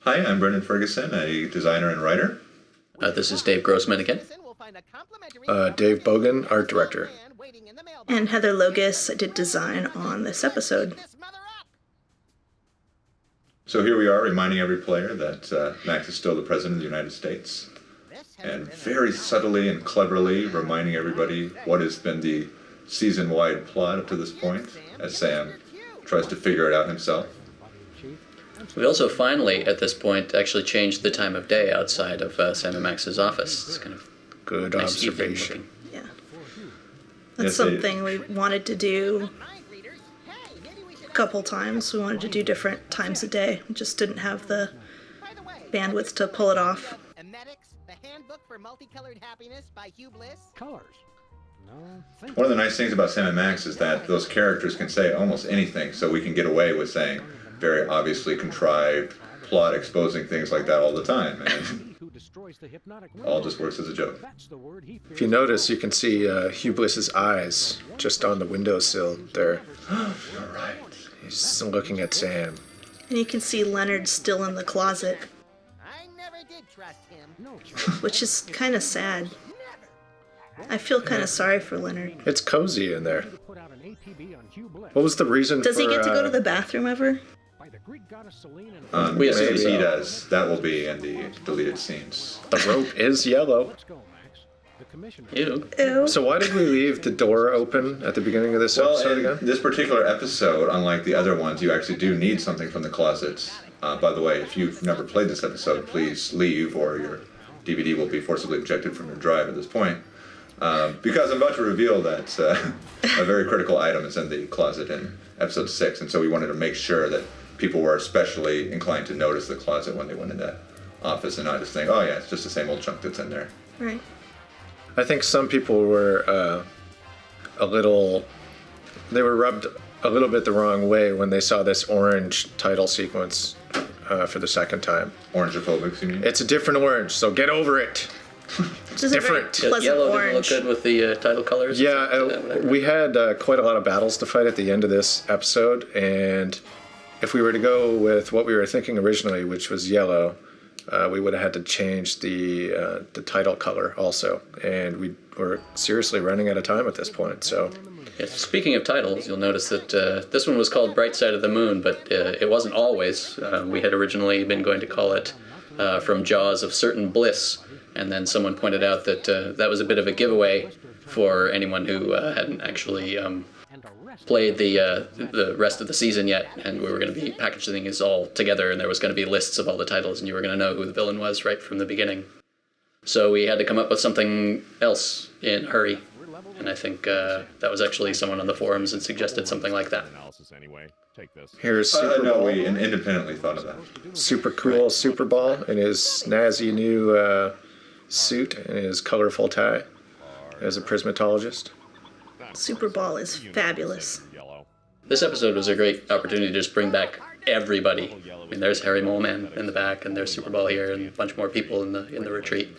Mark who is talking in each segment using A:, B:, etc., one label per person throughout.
A: Hi, I'm Brendan Ferguson, a designer and writer.
B: This is Dave Grossman again.
C: Dave Bogan, art director.
D: And Heather Logus did design on this episode.
A: So here we are reminding every player that Max is still the President of the United States. And very subtly and cleverly reminding everybody what has been the season-wide plot up to this point, as Sam tries to figure it out himself.
B: We also finally, at this point, actually changed the time of day outside of Sam and Max's office. It's kind of
C: good
B: nice
C: observation.
D: Yeah. That's something we wanted to do a couple times. We wanted to do different times a day. We just didn't have the bandwidth to pull it off.
E: The Handbook for Multicolored Happiness by Hugh Bliss.
F: Colors.
A: One of the nice things about Sam and Max is that those characters can say almost anything, so we can get away with saying very obviously contrived plot exposing things like that all the time, and all just works as a joke.
C: If you notice, you can see Hugh Bliss's eyes just on the windowsill there.
A: You're right.
C: He's looking at Sam.
D: And you can see Leonard still in the closet,
E: I never did trust him.
D: which is kind of sad. I feel kind of sorry for Leonard.
C: It's cozy in there. What was the reason
D: Does
C: for...
D: he get to go to the bathroom ever?
B: We assume
A: Maybe
B: so.
A: he does. That will be in the deleted scenes.
C: The rope is yellow.
B: Ew.
D: Ew.
C: So why did we leave the door open at the beginning of this
A: Well,
C: episode
A: in
C: again?
A: this particular episode, unlike the other ones, you actually do need something from the closet. By the way, if you've never played this episode, please leave, or your DVD will be forcibly ejected from your drive at this point. Because I'm about to reveal that a very critical item is in the closet in episode 6, and so we wanted to make sure that people were especially inclined to notice the closet when they went in that office and not just think, oh yeah, it's just the same old junk that's in there.
D: Right.
C: I think some people were they were rubbed a little bit the wrong way when they saw this orange title sequence for the second time.
A: Orangophobics, you mean?
C: It's a different orange, so get over it.
D: Which is a very
C: Different.
D: pleasant
B: Yellow
D: orange.
B: didn't look good with the title colors.
C: Yeah, we had quite a lot of battles to fight at the end of this episode, and if we were to go with what we were thinking originally, which was yellow, we would have had to change the title color also, and we were seriously running out of time at this point. So,
B: Yes, speaking of titles, you'll notice that this one was called Bright Side of the Moon, but it wasn't always. We had originally been going to call it From Jaws of Certain Bliss, and then someone pointed out that that was a bit of a giveaway for anyone who hadn't actually played the rest of the season yet, and we were going to be packaging these all together, and there was going to be lists of all the titles, and you were going to know who the villain was right from the beginning. So we had to come up with something else in a hurry, and I think that was actually someone on the forums and suggested something like that.
C: here's Super
A: No,
C: Ball.
A: we independently thought of that.
C: Super cool Super Ball in his snazzy new suit and his colorful tie as a prismatologist.
D: Super Ball is fabulous.
B: This episode was a great opportunity to just bring back everybody. I mean, there's Harry Moleman in the back, and there's Super Ball here, and a bunch more people in the retreat.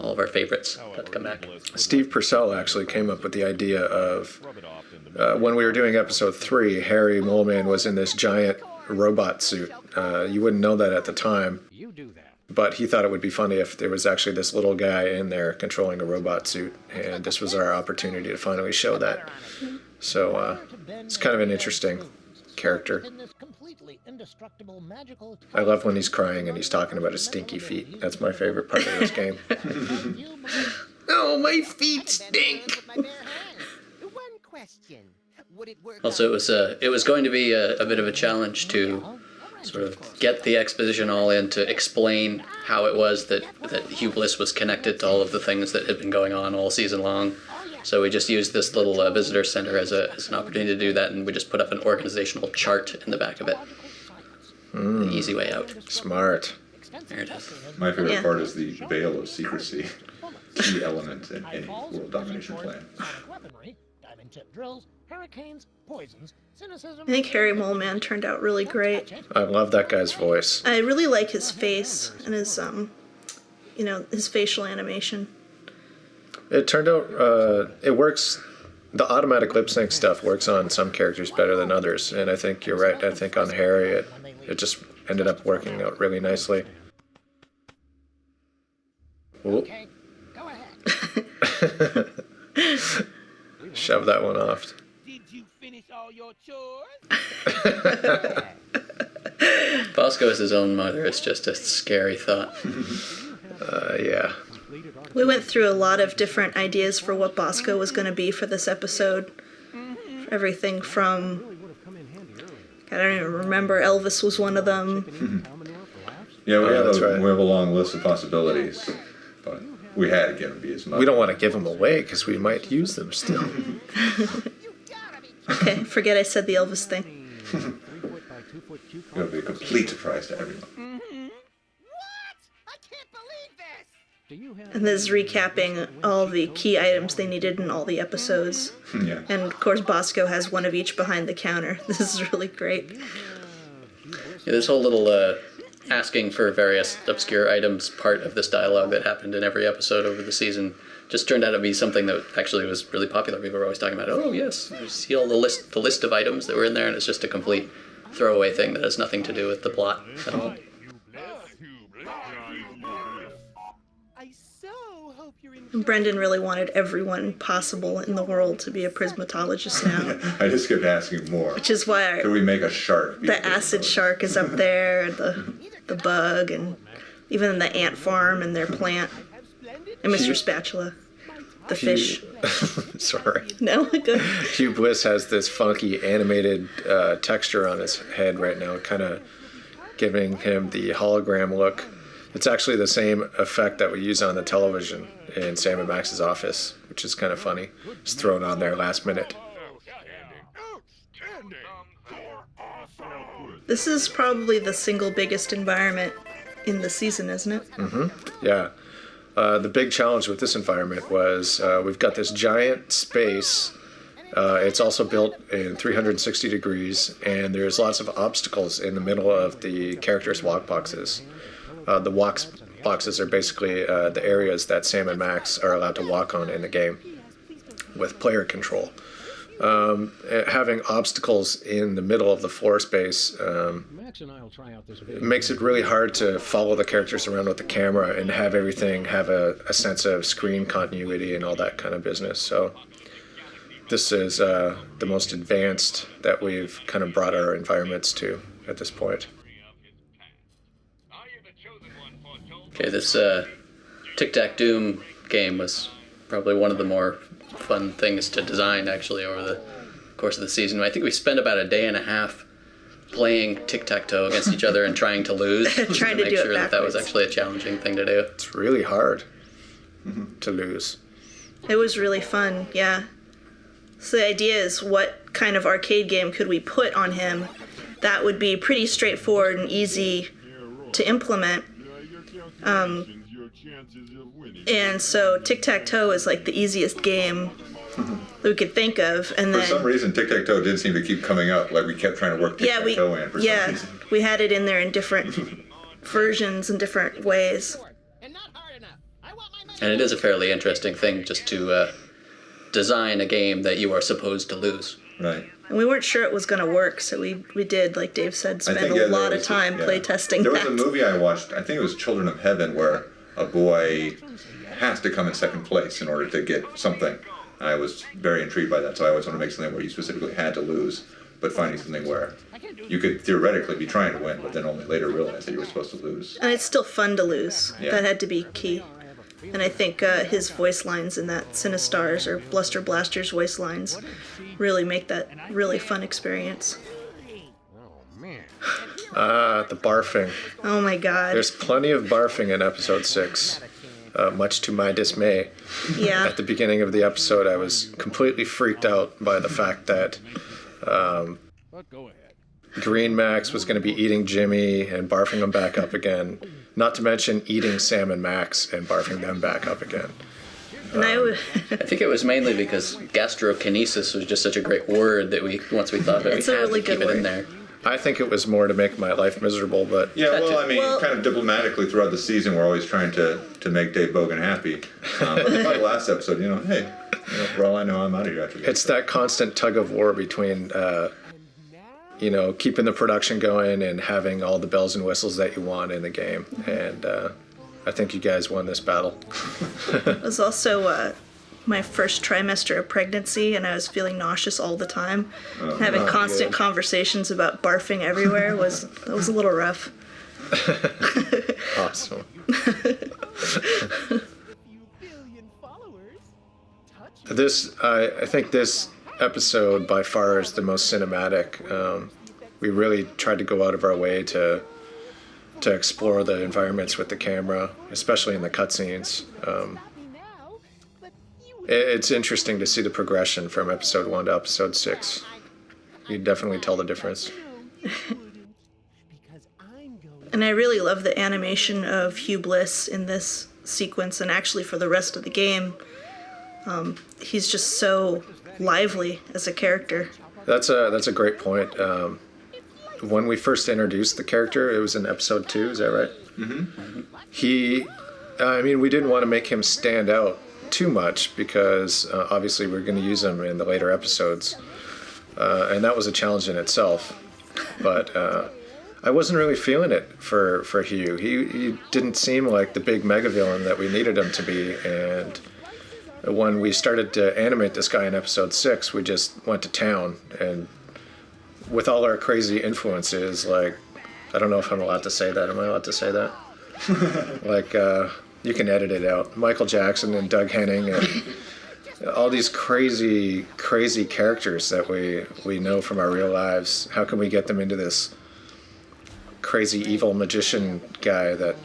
B: All of our favorites got to come back.
C: Steve Purcell actually came up with the idea of when we were doing episode 3, Harry Moleman was in this giant robot suit. You wouldn't know that at the time, but he thought it would be funny if there was actually this little guy in there controlling a robot suit, and this was our opportunity to finally show that. So it's kind of an interesting character. I love when he's crying and he's talking about his stinky feet. That's my favorite part of this game. Oh, my feet stink!
B: Also, it was going to be a bit of a challenge to sort of get the exposition all in to explain how it was that Hugh Bliss was connected to all of the things that had been going on all season long. So we just used this little visitor center as an opportunity to do that, and we just put up an organizational chart in the back of it. The easy way out.
C: Smart.
B: There it is.
A: My favorite
D: Yeah.
A: part is the veil of secrecy, key element in any world domination plan.
D: I think Harry Moleman turned out really great.
C: I love that guy's voice.
D: I really like his face and his his facial animation.
C: It turned out, it works, the automatic lip sync stuff works on some characters better than others, and I think you're right. I think on Harry it just ended up working out really nicely. Ooh.
E: Okay, go ahead.
C: Shove that one off.
E: Did you finish all your chores?
B: Bosco as his own mother is just a scary thought.
C: Yeah.
D: We went through a lot of different ideas for what Bosco was going to be for this episode. Everything from, I don't even remember, Elvis was one of them.
A: Yeah, we
C: that's right.
A: we have a long list of possibilities, but we had to give him be his mother.
C: We don't want to give them away because we might use them still.
D: Okay, forget I said the Elvis thing.
A: It'll be a complete surprise to everyone.
E: What? I can't believe this!
D: And this is recapping all the key items they needed in all the episodes.
A: Yeah.
D: And of course, Bosco has one of each behind the counter. This is really great.
B: Yeah, this whole little asking for various obscure items part of this dialogue that happened in every episode over the season just turned out to be something that actually was really popular. People were always talking about, oh yes, you see all the list of items that were in there, and it's just a complete throwaway thing that has nothing to do with the plot at all.
E: I so hope you're in.
D: And Brendan really wanted everyone possible in the world to be a prismatologist now.
A: I just kept asking more.
D: Which is why
A: Could we make a shark?
D: the acid shark is up there, the bug, and even the ant farm and their plant. And Mr. Spatula. The fish.
C: Sorry.
D: No? Good.
C: Hugh Bliss has this funky animated texture on his head right now, kind of giving him the hologram look. It's actually the same effect that we use on the television in Sam and Max's office, which is kind of funny. Just thrown on there last minute.
D: This is probably the single biggest environment in the season, isn't it?
C: Yeah. The big challenge with this environment was we've got this giant space. It's also built in 360 degrees, and there's lots of obstacles in the middle of the characters' walk boxes. The walk boxes are basically the areas that Sam and Max are allowed to walk on in the game with player control. Having obstacles in the middle of the floor space it makes it really hard to follow the characters around with the camera and have everything have a sense of screen continuity and all that kind of business. So this is the most advanced that we've kind of brought our environments to at this point.
B: Okay, this Tic-Tac-Doom game was probably one of the more fun things to design, actually, over the course of the season. I think we spent about a day and a half playing tic-tac-toe against each other and trying to lose.
D: Trying to
B: make
D: do it
B: sure that was
D: backwards.
B: actually a challenging thing to do.
C: It's really hard to lose.
D: It was really fun, yeah. So the idea is, what kind of arcade game could we put on him that would be pretty straightforward and easy to implement? And so tic-tac-toe is like the easiest game that we could think of, and
A: For some
D: then
A: reason, tic-tac-toe did seem to keep coming up. Like we kept trying to work tic-tac-toe in for some reason.
D: we had it in there in different versions and different ways.
E: And not hard enough. I want my money.
B: And it is a fairly interesting thing just to design a game that you are supposed to lose.
A: Right.
D: And we weren't sure it was going to work, so we did, like Dave said,
A: I
D: spend
A: think,
D: a
A: yeah,
D: lot
A: there
D: of
A: was-
D: time
A: yeah.
D: playtesting
A: There
D: that.
A: was a movie I watched, I think it was Children of Heaven, where a boy has to come in second place in order to get something. I was very intrigued by that, so I always want to make something where you specifically had to lose, but finding something where you could theoretically be trying to win, but then only later realize that you were supposed to lose.
D: And it's still fun to lose.
A: Yeah.
D: That had to be key. And I think his voice lines in that Sinistars or Bluster Blaster's voice lines really make that really fun experience.
C: The barfing.
D: Oh my god.
C: There's plenty of barfing in episode 6, much to my dismay.
D: Yeah.
C: At the beginning of the episode, I was completely freaked out by the fact that Green Max was going to be eating Jimmy and barfing him back up again. Not to mention eating Sam and Max and barfing them back up again.
D: And
B: I think it was mainly because gastrokinesis was just such a great word that once we thought that
D: It's
B: we
D: a
B: had
D: really
B: to keep
D: good
B: it in
D: word.
B: there.
C: I think it was more to make my life miserable, but
A: Yeah, well, I mean,
D: Well-
A: kind of diplomatically throughout the season, we're always trying to make Dave Bogan happy. But by the last episode, hey, for all I know, I'm out of here after this.
C: it's that constant tug of war between keeping the production going and having all the bells and whistles that you want in the game. And I think you guys won this battle.
D: It was also my first trimester of pregnancy, and I was feeling nauseous all the time. Having constant conversations about barfing everywhere was a little rough.
C: Awesome. I think this episode by far is the most cinematic. We really tried to go out of our way to explore the environments with the camera, especially in the cutscenes. It's interesting to see the progression from episode 1 to episode 6. You definitely tell the difference.
D: And I really love the animation of Hugh Bliss in this sequence, and actually for the rest of the game. He's just so lively as a character.
C: That's a great point. When we first introduced the character, it was in episode 2, is that right? Mm-hmm. We didn't want to make him stand out too much because obviously we're going to use him in the later episodes. And that was a challenge in itself. But I wasn't really feeling it for Hugh. He didn't seem like the big mega villain that we needed him to be. And when we started to animate this guy in episode 6, we just went to town. And with all our crazy influences, like, I don't know if I'm allowed to say that. Am I allowed to say that? Like, you can edit it out. Michael Jackson and Doug Henning and all these crazy, crazy characters that we know from our real lives. How can we get them into this crazy evil magician guy that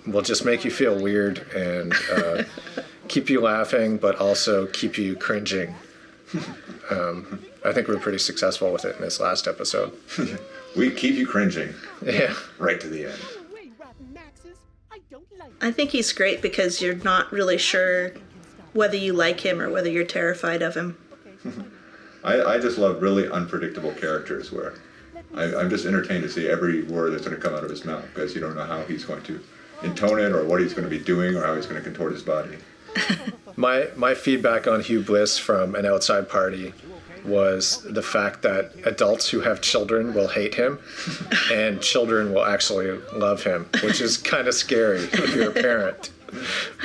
C: will just make you feel weird and keep you laughing, but also keep you cringing? I think we were pretty successful with it in this last episode.
A: We keep you cringing.
C: Yeah.
A: Right to the end.
D: I think he's great because you're not really sure whether you like him or whether you're terrified of him.
A: I just love really unpredictable characters where I'm just entertained to see every word that's going to come out of his mouth because you don't know how he's going to intone it or what he's going to be doing or how he's going to contort his body.
C: My feedback on Hugh Bliss from an outside party was the fact that adults who have children will hate him and children will actually love him, which is kind of scary if you're a parent.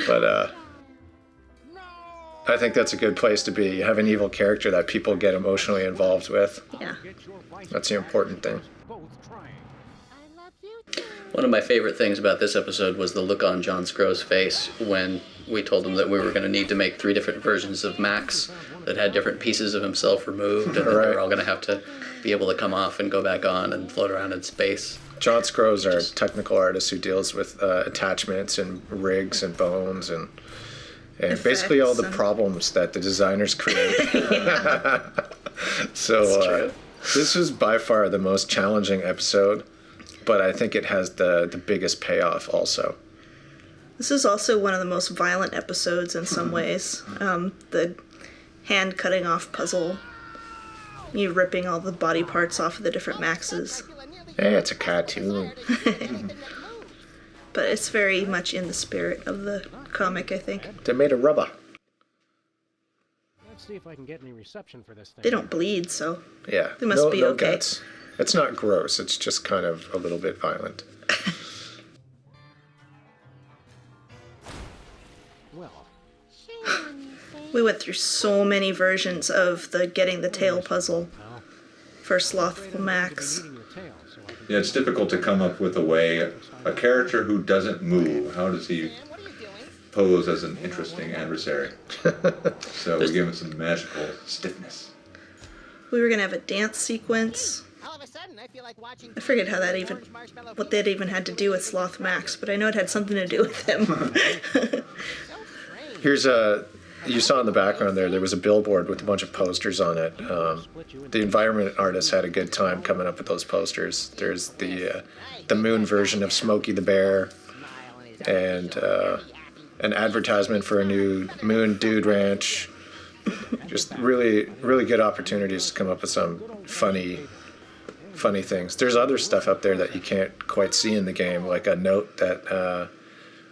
C: But I think that's a good place to be. You have an evil character that people get emotionally involved with.
D: Yeah.
C: That's the important thing.
B: One of my favorite things about this episode was the look on John Scro's face when we told him that we were going to need to make 3 different versions of Max that had different pieces of himself removed, and that they were all going to have to be able to come off and go back on and float around in space.
C: John Scro's our technical artist who deals with attachments and rigs and bones and basically all the problems that the designers create. So this is by far the most challenging episode, but I think it has the biggest payoff also.
D: This is also one of the most violent episodes in some ways. The hand cutting off puzzle, you ripping all the body parts off of the different Maxes.
C: Hey, it's a cartoon.
D: But it's very much in the spirit of the comic, I think.
C: They're made of rubber.
F: Let's see if I can get any reception for this thing.
D: They don't bleed, so
C: Yeah.
D: they must be okay.
C: Guts. It's not gross. It's just kind of a little bit violent.
F: Well,
D: We went through so many versions of the getting the tail puzzle for Slothful Max.
F: eating your tail, so I can...
A: Yeah, it's difficult to come up with a character who doesn't move. How does he pose as an interesting adversary? So we give him some magical stiffness.
D: We were gonna have a dance sequence.
E: All of a sudden, I feel like watching
D: I forget how that even, what that even had to do with Sloth Max, but I know it had something to do with him.
C: Here's you saw in the background there was a billboard with a bunch of posters on it. The environment artists had a good time coming up with those posters. There's the moon version of Smokey the Bear, and an advertisement for a new Moon Dude Ranch. Just really, really good opportunities to come up with some funny things. There's other stuff up there that you can't quite see in the game, like a note that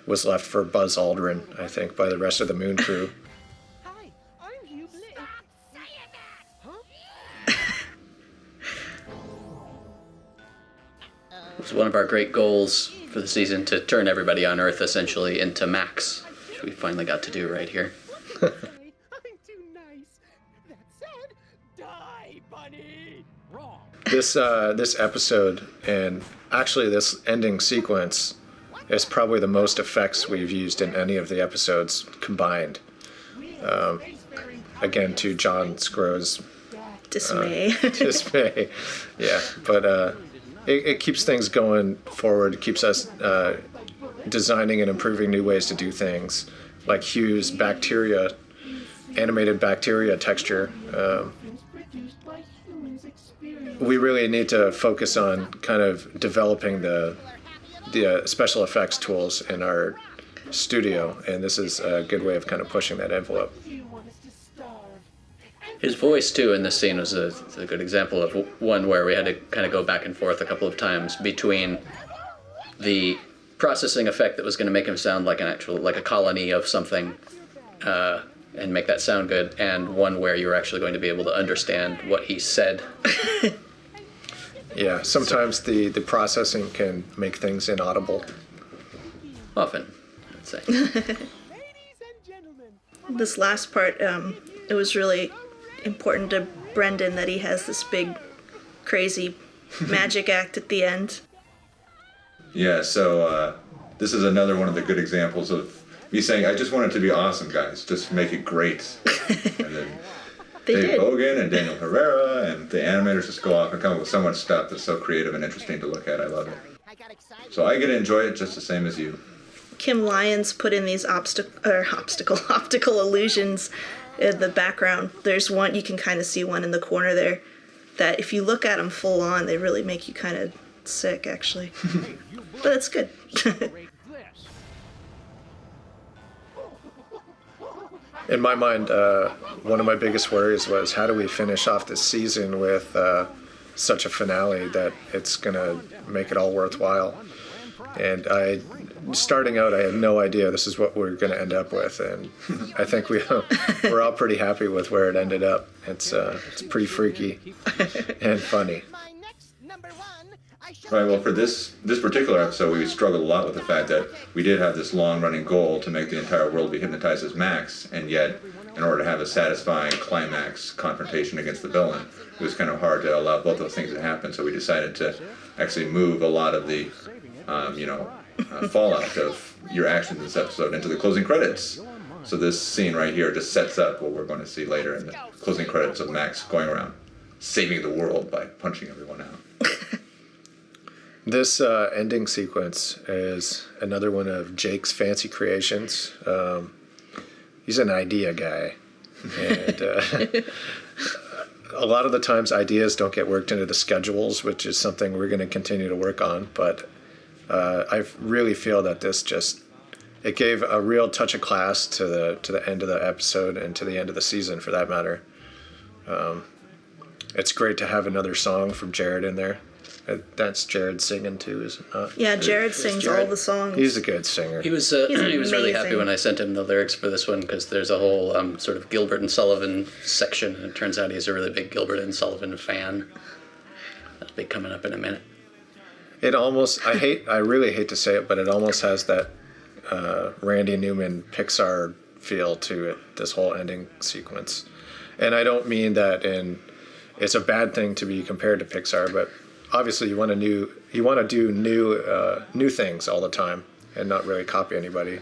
C: was left for Buzz Aldrin, I think, by the rest of the Moon crew.
E: Hi, I'm Hugh Bliss.
B: It was one of our great goals for the season to turn everybody on Earth essentially into Max, which we finally got to do right here.
E: I'm too nice. That said, die, bunny.
F: Wrong.
C: This episode, and actually this ending sequence, is probably the most effects we've used in any of the episodes combined. Again, to John Scro's
D: Dismay.
C: dismay. Yeah, but it keeps things going forward. It keeps us designing and improving new ways to do things, like Hugh's animated bacteria texture. We really need to focus on kind of developing the special effects tools in our studio, and this is a good way of kind of pushing that envelope.
B: His voice, too, in this scene was a good example of one where we had to kind of go back and forth a couple of times between the processing effect that was going to make him sound like like a colony of something and make that sound good, and one where you were actually going to be able to understand what he said.
C: Yeah, sometimes the processing can make things inaudible.
B: Often, I'd say.
E: Ladies and gentlemen,
D: This last part, it was really important to Brendan that he has this big, crazy magic act at the end.
A: Yeah, so this is another one of the good examples of me saying, I just want it to be awesome, guys. Just make it great. And then
D: They
A: Dave
D: did.
A: Bogan and Daniel Herrera and the animators just go off and come up with so much stuff that's so creative and interesting to look at. I love it.
E: I got excited.
A: So I get to enjoy it just the same as you.
D: Kim Lyons put in these optical illusions in the background. There's one, you can kind of see one in the corner there, that if you look at them full on, they really make you kind of sick, actually. But it's good.
F: Break this.
C: In my mind, one of my biggest worries was how do we finish off this season with such a finale that it's going to make it all worthwhile. And starting out, I had no idea this is what we're going to end up with, and I think we're all pretty happy with where it ended up. It's pretty freaky and funny.
E: My next number one, I shall
A: Right, well, for this particular episode, we struggled a lot with the fact that we did have this long-running goal to make the entire world be hypnotized as Max, and yet, in order to have a satisfying climax confrontation against the villain, it was kind of hard to allow both those things to happen, so we decided to actually move a lot of the fallout of your actions in this episode into the closing credits. So this scene right here just sets up what we're going to see later in the closing credits of Max going around saving the world by punching everyone out.
C: This ending sequence is another one of Jake's fancy creations. He's an idea guy, and a lot of the times ideas don't get worked into the schedules, which is something we're going to continue to work on. But I really feel that this it gave a real touch of class to the end of the episode and to the end of the season, for that matter. It's great to have another song from Jared in there. That's Jared singing too, is it not?
D: Yeah, Jared sings all the songs.
C: He's a good singer.
B: He was
D: He's
B: he was really happy
D: amazing.
B: when I sent him the lyrics for this one, because there's a whole sort of Gilbert and Sullivan section, and it turns out he's a really big Gilbert and Sullivan fan. That'll be coming up in a minute.
C: It almost, I really hate to say it, but it almost has that Randy Newman Pixar feel to it, this whole ending sequence. And I don't mean that it's a bad thing to be compared to Pixar, but obviously you want to do new things all the time and not really copy anybody.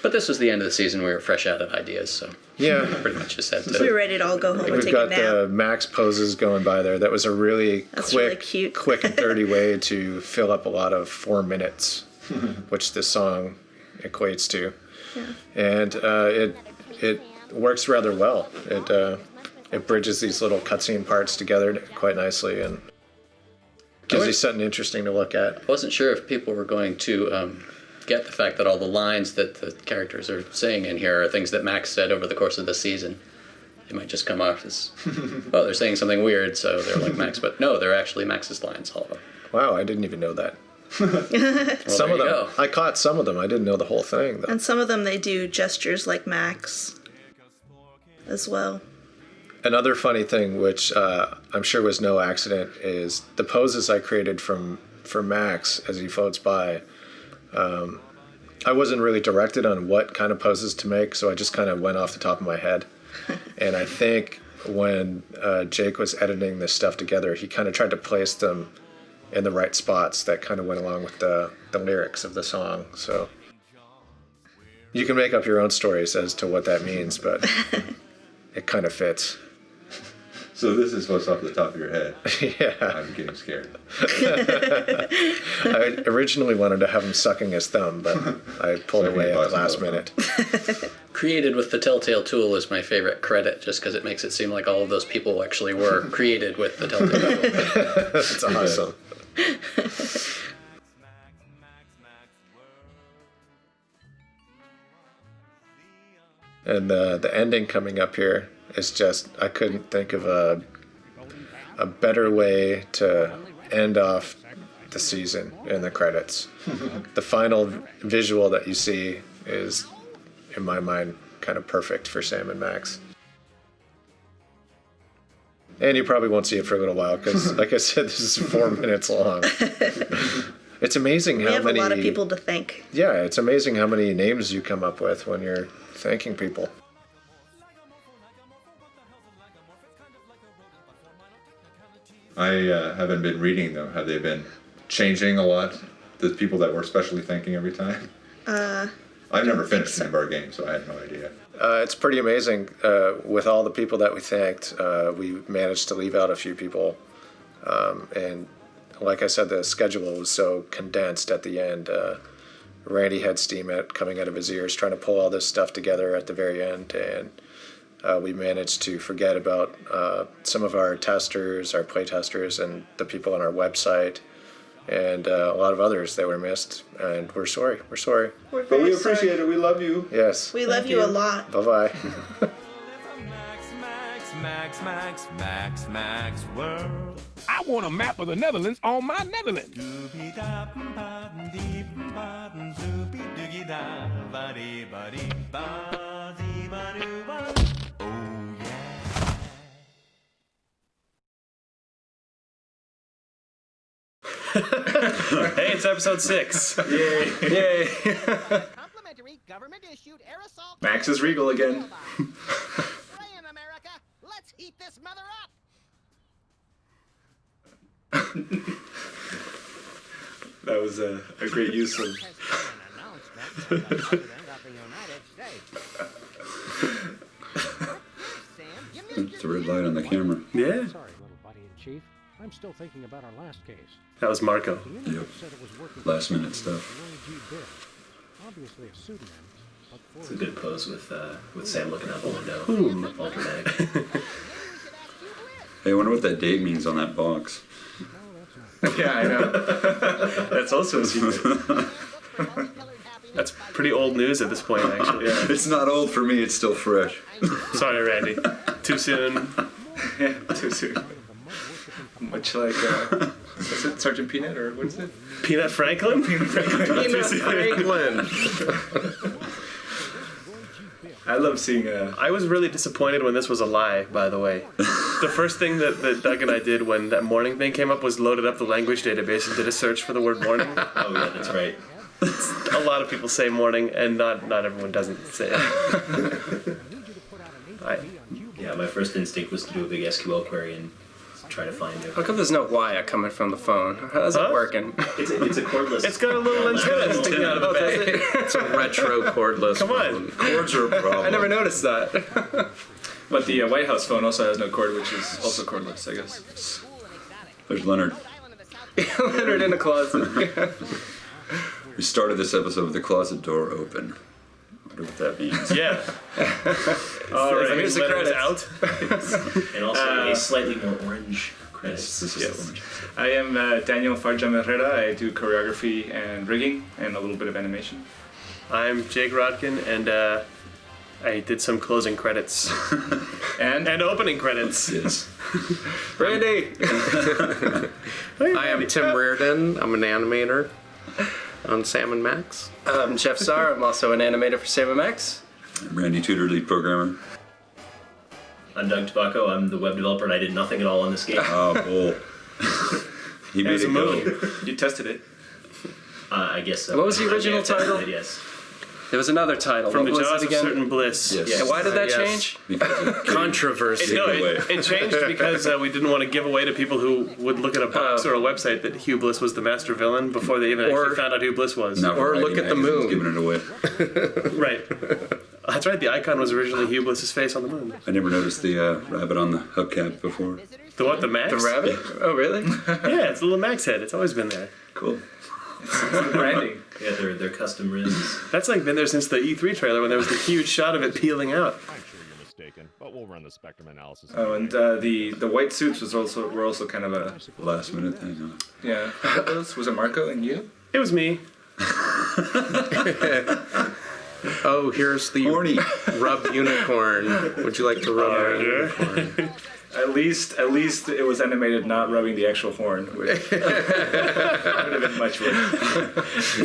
B: But this was the end of the season. We were fresh out of ideas, so
C: Yeah.
B: pretty much just had
D: We were
B: to.
D: ready to all go home and
C: We've
D: take
C: got
D: a nap.
C: the Max poses going by there. That was a really
D: That's really
C: quick,
D: cute.
C: quick and dirty way to fill up a lot of 4 minutes, which this song equates to.
D: Yeah.
C: And it works rather well. It bridges these little cutscene parts together quite nicely and gives you something interesting to look at.
B: I wasn't sure if people were going to get the fact that all the lines that the characters are saying in here are things that Max said over the course of the season. They might just come off as, oh, they're saying something weird, so they're like Max. But no, they're actually Max's lines, all of them.
C: Wow, I didn't even know that.
B: Well,
C: Some of
B: there you
C: them,
B: go.
C: I caught some of them. I didn't know the whole thing though.
D: And some of them they do gestures like Max as well.
C: Another funny thing, which I'm sure was no accident, is the poses I created from for Max as he floats by. I wasn't really directed on what kind of poses to make, so I just kind of went off the top of my head. And I think when Jake was editing this stuff together, he kind of tried to place them in the right spots that kind of went along with the lyrics of the song. So you can make up your own stories as to what that means, but it kind of fits.
A: So this is what's off the top of your head.
C: Yeah.
A: I'm getting scared.
C: I originally wanted to have him sucking his thumb, but I pulled away at the last minute.
B: Created with the Telltale tool is my favorite credit, just because it makes it seem like all of those people actually were created with the Telltale tool.
C: That's awesome. And the ending coming up here is just, I couldn't think of a better way to end off the season in the credits. The final visual that you see is, in my mind, kind of perfect for Sam and Max. And you probably won't see it for a little while because, like I said, this is 4 minutes long. It's amazing how many...
D: We have a lot of people to thank.
C: Yeah, it's amazing how many names you come up with when you're thanking people.
A: I haven't been reading them. Have they been changing a lot? The people that we're specially thanking every time? I've never finished any of our games, so I have no idea.
C: It's pretty amazing. With all the people that we thanked, we managed to leave out a few people. And like I said, the schedule was so condensed at the end. Randy had steam coming out of his ears trying to pull all this stuff together at the very end. And we managed to forget about some of our testers, our play testers, and the people on our website. And a lot of others that were missed, and we're sorry. We're sorry.
D: We're
A: But we
D: very
A: appreciate
D: sorry.
A: it. We love you.
C: Yes.
D: We love you a lot.
C: Bye-bye.
G: Max world.
H: I want a map of the Netherlands on my Netherlands.
G: Hey, it's episode 6. Yay. Yay.
E: Complimentary government-issued aerosol...
G: Max is regal again.
E: Spray in America. Let's heat this mother up.
G: That was a great use of...
E: Has been an announcement by the President of the United States. Sam, you missed
I: It's a red light on the camera.
G: Yeah,
F: Sorry, little buddy in chief. I'm still thinking about our last case.
G: that was Marco.
F: The internet
I: Yep.
F: said it was working
I: Last
F: for
I: minute
F: someone
I: stuff.
F: with Roy G. Biv. Obviously a pseudonym. But for
J: It's a good pose with Sam looking out the window. All dramatic.
I: Hey, I wonder what that date means on that box.
G: Yeah, I know. That's also a secret. That's pretty old news at this point, actually. Yeah.
I: It's not old for me, it's still fresh.
G: Sorry, Randy. Too soon. Yeah, too soon. Much like, is it Sergeant Peanut or what is it? Peanut Franklin? Peanut Franklin. I love seeing. I was really disappointed when this was a lie, by the way. The first thing that Doug and I did when that morning thing came up was loaded up the language database and did a search for the word morning.
J: Oh yeah, that's right.
G: A lot of people say morning, and not everyone doesn't say it.
J: Yeah, my first instinct was to do a big SQL query and try to find it.
K: How come there's no wire coming from the phone? How's it working?
J: It's a cordless.
G: It's got a little antenna sticking out of the bag.
K: It's a retro cordless
G: Come
K: phone.
G: on.
I: Cords are a problem.
K: I never noticed that.
L: But the White House phone also has no cord, which is also cordless, I guess.
I: There's Leonard.
K: Leonard in a closet.
I: We started this episode with the closet door open. I wonder what that means.
G: Yeah. All right,
K: Here's the
G: Leonard's
K: credits.
G: out.
J: And also a slightly more orange credit.
I: This is
L: Yes.
I: the orange.
L: I am Daniel Farjam Herrera. I do choreography and rigging and a little bit of animation.
G: I'm Jake Rodkin, and I did some closing credits
L: And
G: and opening credits.
I: Yes.
K: Randy! I am Tim Reardon. I'm an animator on Sam and Max. I'm Jeff Saar. I'm also an animator for Sam and Max.
I: I'm Randy Tudor, lead programmer.
J: I'm Doug Tobacco. I'm the web developer, and I did nothing at all on this game.
I: Oh, bull. He made
L: There's a
I: it go.
L: moon. You tested it.
J: I guess so.
K: What was the
J: I
K: original
J: may have tested
K: title?
J: it, yes.
K: There was another title.
L: From
K: What
L: the
K: was
L: jaws
K: it
L: of
K: again?
L: certain bliss.
I: Yes.
K: And why did that
C: Yes.
K: change?
I: Because it
C: Controversy.
L: No,
I: away.
L: it changed because we didn't want to give away to people who would look at a box or a website that Hugh Bliss was the master villain before they even
K: Or-
L: actually found out who Bliss was.
I: Now
K: Or
I: Variety
K: look at the
I: Magazine's
K: moon.
I: Giving it away.
L: Right. That's right. The icon was originally Hugh Bliss's face on the moon.
I: I never noticed the rabbit on the hubcap before.
L: The what? The Max?
K: The rabbit? Oh, really?
L: Yeah, it's the little Max head. It's always been there.
I: Cool.
L: It's the branding.
J: Yeah, their custom rims.
L: That's like been there since the E3 trailer when there was the huge shot of it peeling out.
H: I'm sure you're mistaken, but we'll run the spectrum analysis.
L: Oh, and the white suits were also kind of a
I: Last minute thing. Huh?
L: yeah. Was it Marco and you? It was me.
K: Oh, here's the
I: Horny.
K: rub unicorn. Would you like to rub our unicorn?
L: At least it was animated not rubbing the actual horn, which would have been much worse.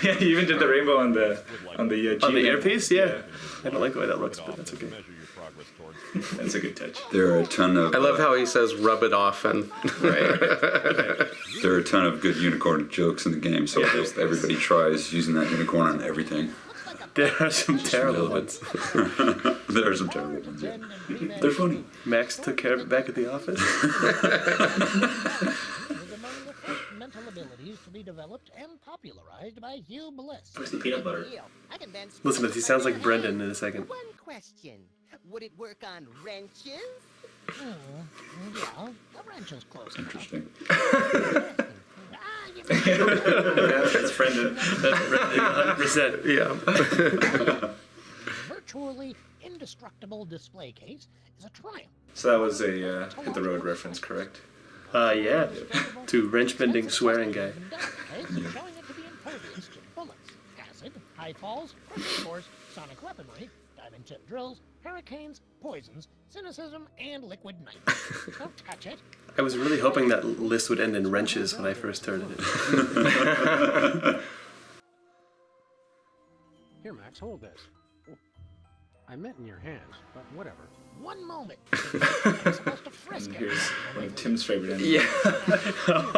L: Yeah, you even did the rainbow on the earpiece. Yeah. I don't like the way that looks, but that's okay. That's a good touch.
I: There are a ton of.
K: I love how he says rub it often.
L: Right.
I: There are a ton of good unicorn jokes in the game, so everybody tries using that unicorn on everything.
L: There are some terrible ones.
I: There are some terrible ones. Yeah. They're funny.
L: Max took care of it back at the office.
F: mental abilities to be developed and popularized by Hugh Bliss.
J: Where's the peanut butter?
L: Listen to this. He sounds like Brendan in a second.
E: One question. Would it work on wrenches?
F: Yeah, the wrench is close.
I: Interesting.
L: That's Brendan. That's Brendan, 100%.
K: Yeah.
F: Virtually indestructible display case is a triumph.
L: So that was a hit the road reference, correct? Yeah. To wrench bending swearing guy.
F: Showing it to be impervious to bullets, acid, high falls, pressure force, sonic weaponry, diamond tip drills, hurricanes, poisons, cynicism, and liquid night. Don't touch it.
L: I was really hoping that list would end in wrenches when I first started it.
F: Here, Max, hold this. I meant in your hands, but whatever. One moment. I'm supposed to frisk it.
L: Here's one of Tim's favorite endings.
K: Yeah.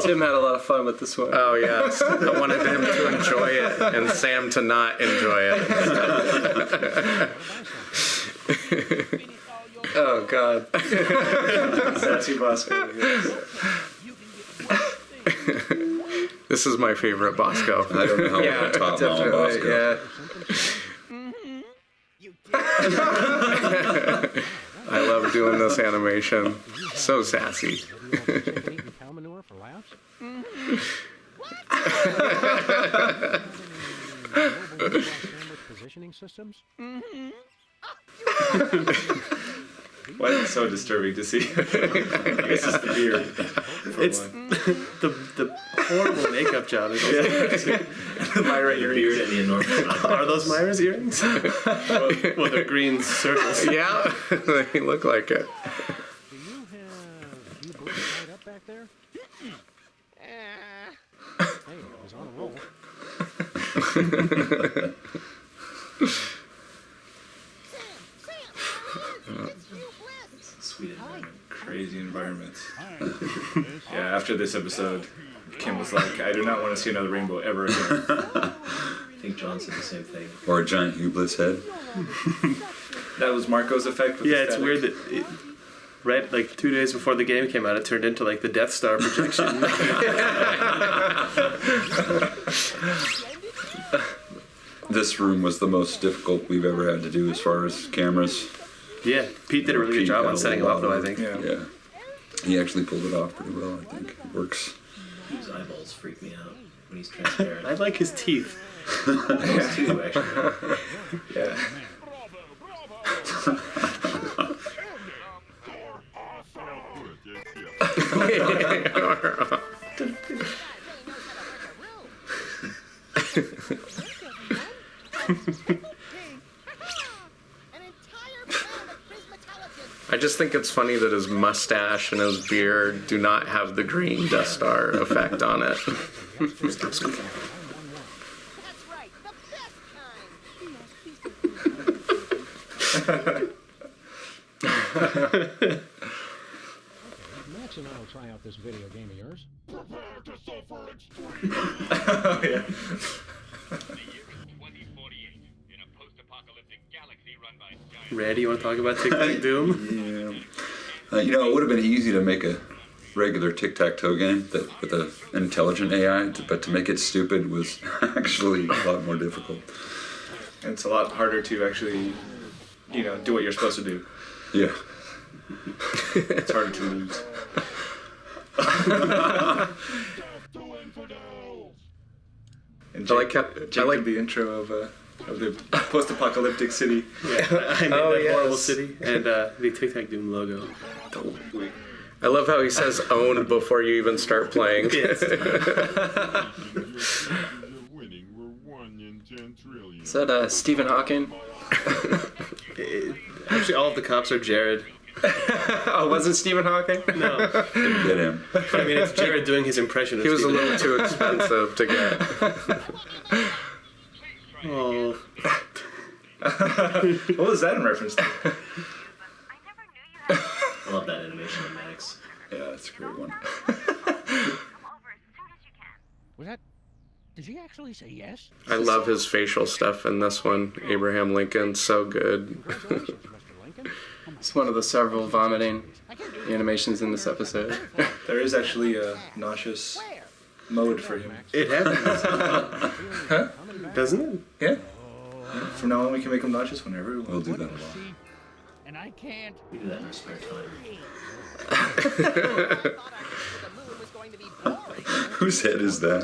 K: Tim had a lot of fun with this one. Oh, yes. I wanted him to enjoy it and Sam to not enjoy it. Oh, God.
L: Sassy Bosco.
K: This is my favorite Bosco.
I: I don't know how
K: Yeah,
I: top
K: definitely,
I: Bosco.
K: yeah. I love doing this animation. So sassy.
F: Cow manure for laughs? Positioning systems?
L: Why is it so disturbing to see? I guess it's the beard. It's the horrible makeup job. Myra earrings.
J: Beard and the enormous.
L: Are those Myra's earrings? Well, they're green circles.
K: Yeah, they look like it.
F: Do you have Hugh Bliss tied up back there? Hey, it was on a roll.
J: Sweet environment.
L: Crazy environments. Yeah, after this episode, Kim was like, I do not want to see another rainbow ever again.
J: I think John said the same thing.
I: Or a giant Hublis head.
L: That was Marco's effect with
G: Yeah,
L: the
G: it's
L: static.
G: weird that right, like 2 days before the game came out, it turned into like the Death Star projection.
I: This room was the most difficult we've ever had to do as far as cameras.
G: Yeah, Pete did a really good
I: Pete
G: job
I: had
G: on
I: a
G: setting them up,
I: lot
G: though, I
I: of-
G: think.
L: Yeah.
I: He actually pulled it off pretty well, I think. It works.
J: His eyeballs freak me out when he's transparent.
G: I like his teeth.
J: Those too, actually.
L: Yeah.
K: I just think it's funny that his mustache and his beard do not have the green Death Star effect on it.
F: Max and I will try out this video game of yours. Prepare to suffer extreme.
L: Oh, yeah.
G: Ready? You want to talk about Tic Tac Doom?
I: Yeah. It would have been easy to make a regular tic-tac-toe game with an intelligent AI, but to make it stupid was actually a lot more difficult.
L: And it's a lot harder to actually, do what you're supposed to do.
I: Yeah.
L: It's harder to lose. And Jake, did the intro of the post-apocalyptic city.
G: Yeah, I made that horrible city and the Tic Tac Doom logo.
C: I love how he says owned before you even start playing.
G: Yes.
K: Is that Stephen Hawking?
G: Actually, all of the cops are Jared.
K: Oh, wasn't Stephen Hawking?
G: No.
I: Get him.
G: But, I mean, it's Jared doing his impression of
C: He was
G: Stephen
C: a little too expensive to get.
G: Oh.
L: What was that in reference to?
J: I love that animation on Max.
I: Yeah, that's a great one.
F: Was that? Did she actually say yes?
C: I love his facial stuff in this one. Abraham Lincoln, so good.
K: It's one of the several vomiting animations in this episode.
L: There is actually a nauseous mode for him.
G: It happens.
L: Huh?
G: Doesn't it?
L: Yeah. From now on, we can make him nauseous whenever we want.
I: We'll do that a lot.
F: And I can't.
J: We do that in our spare time.
I: Whose head is that?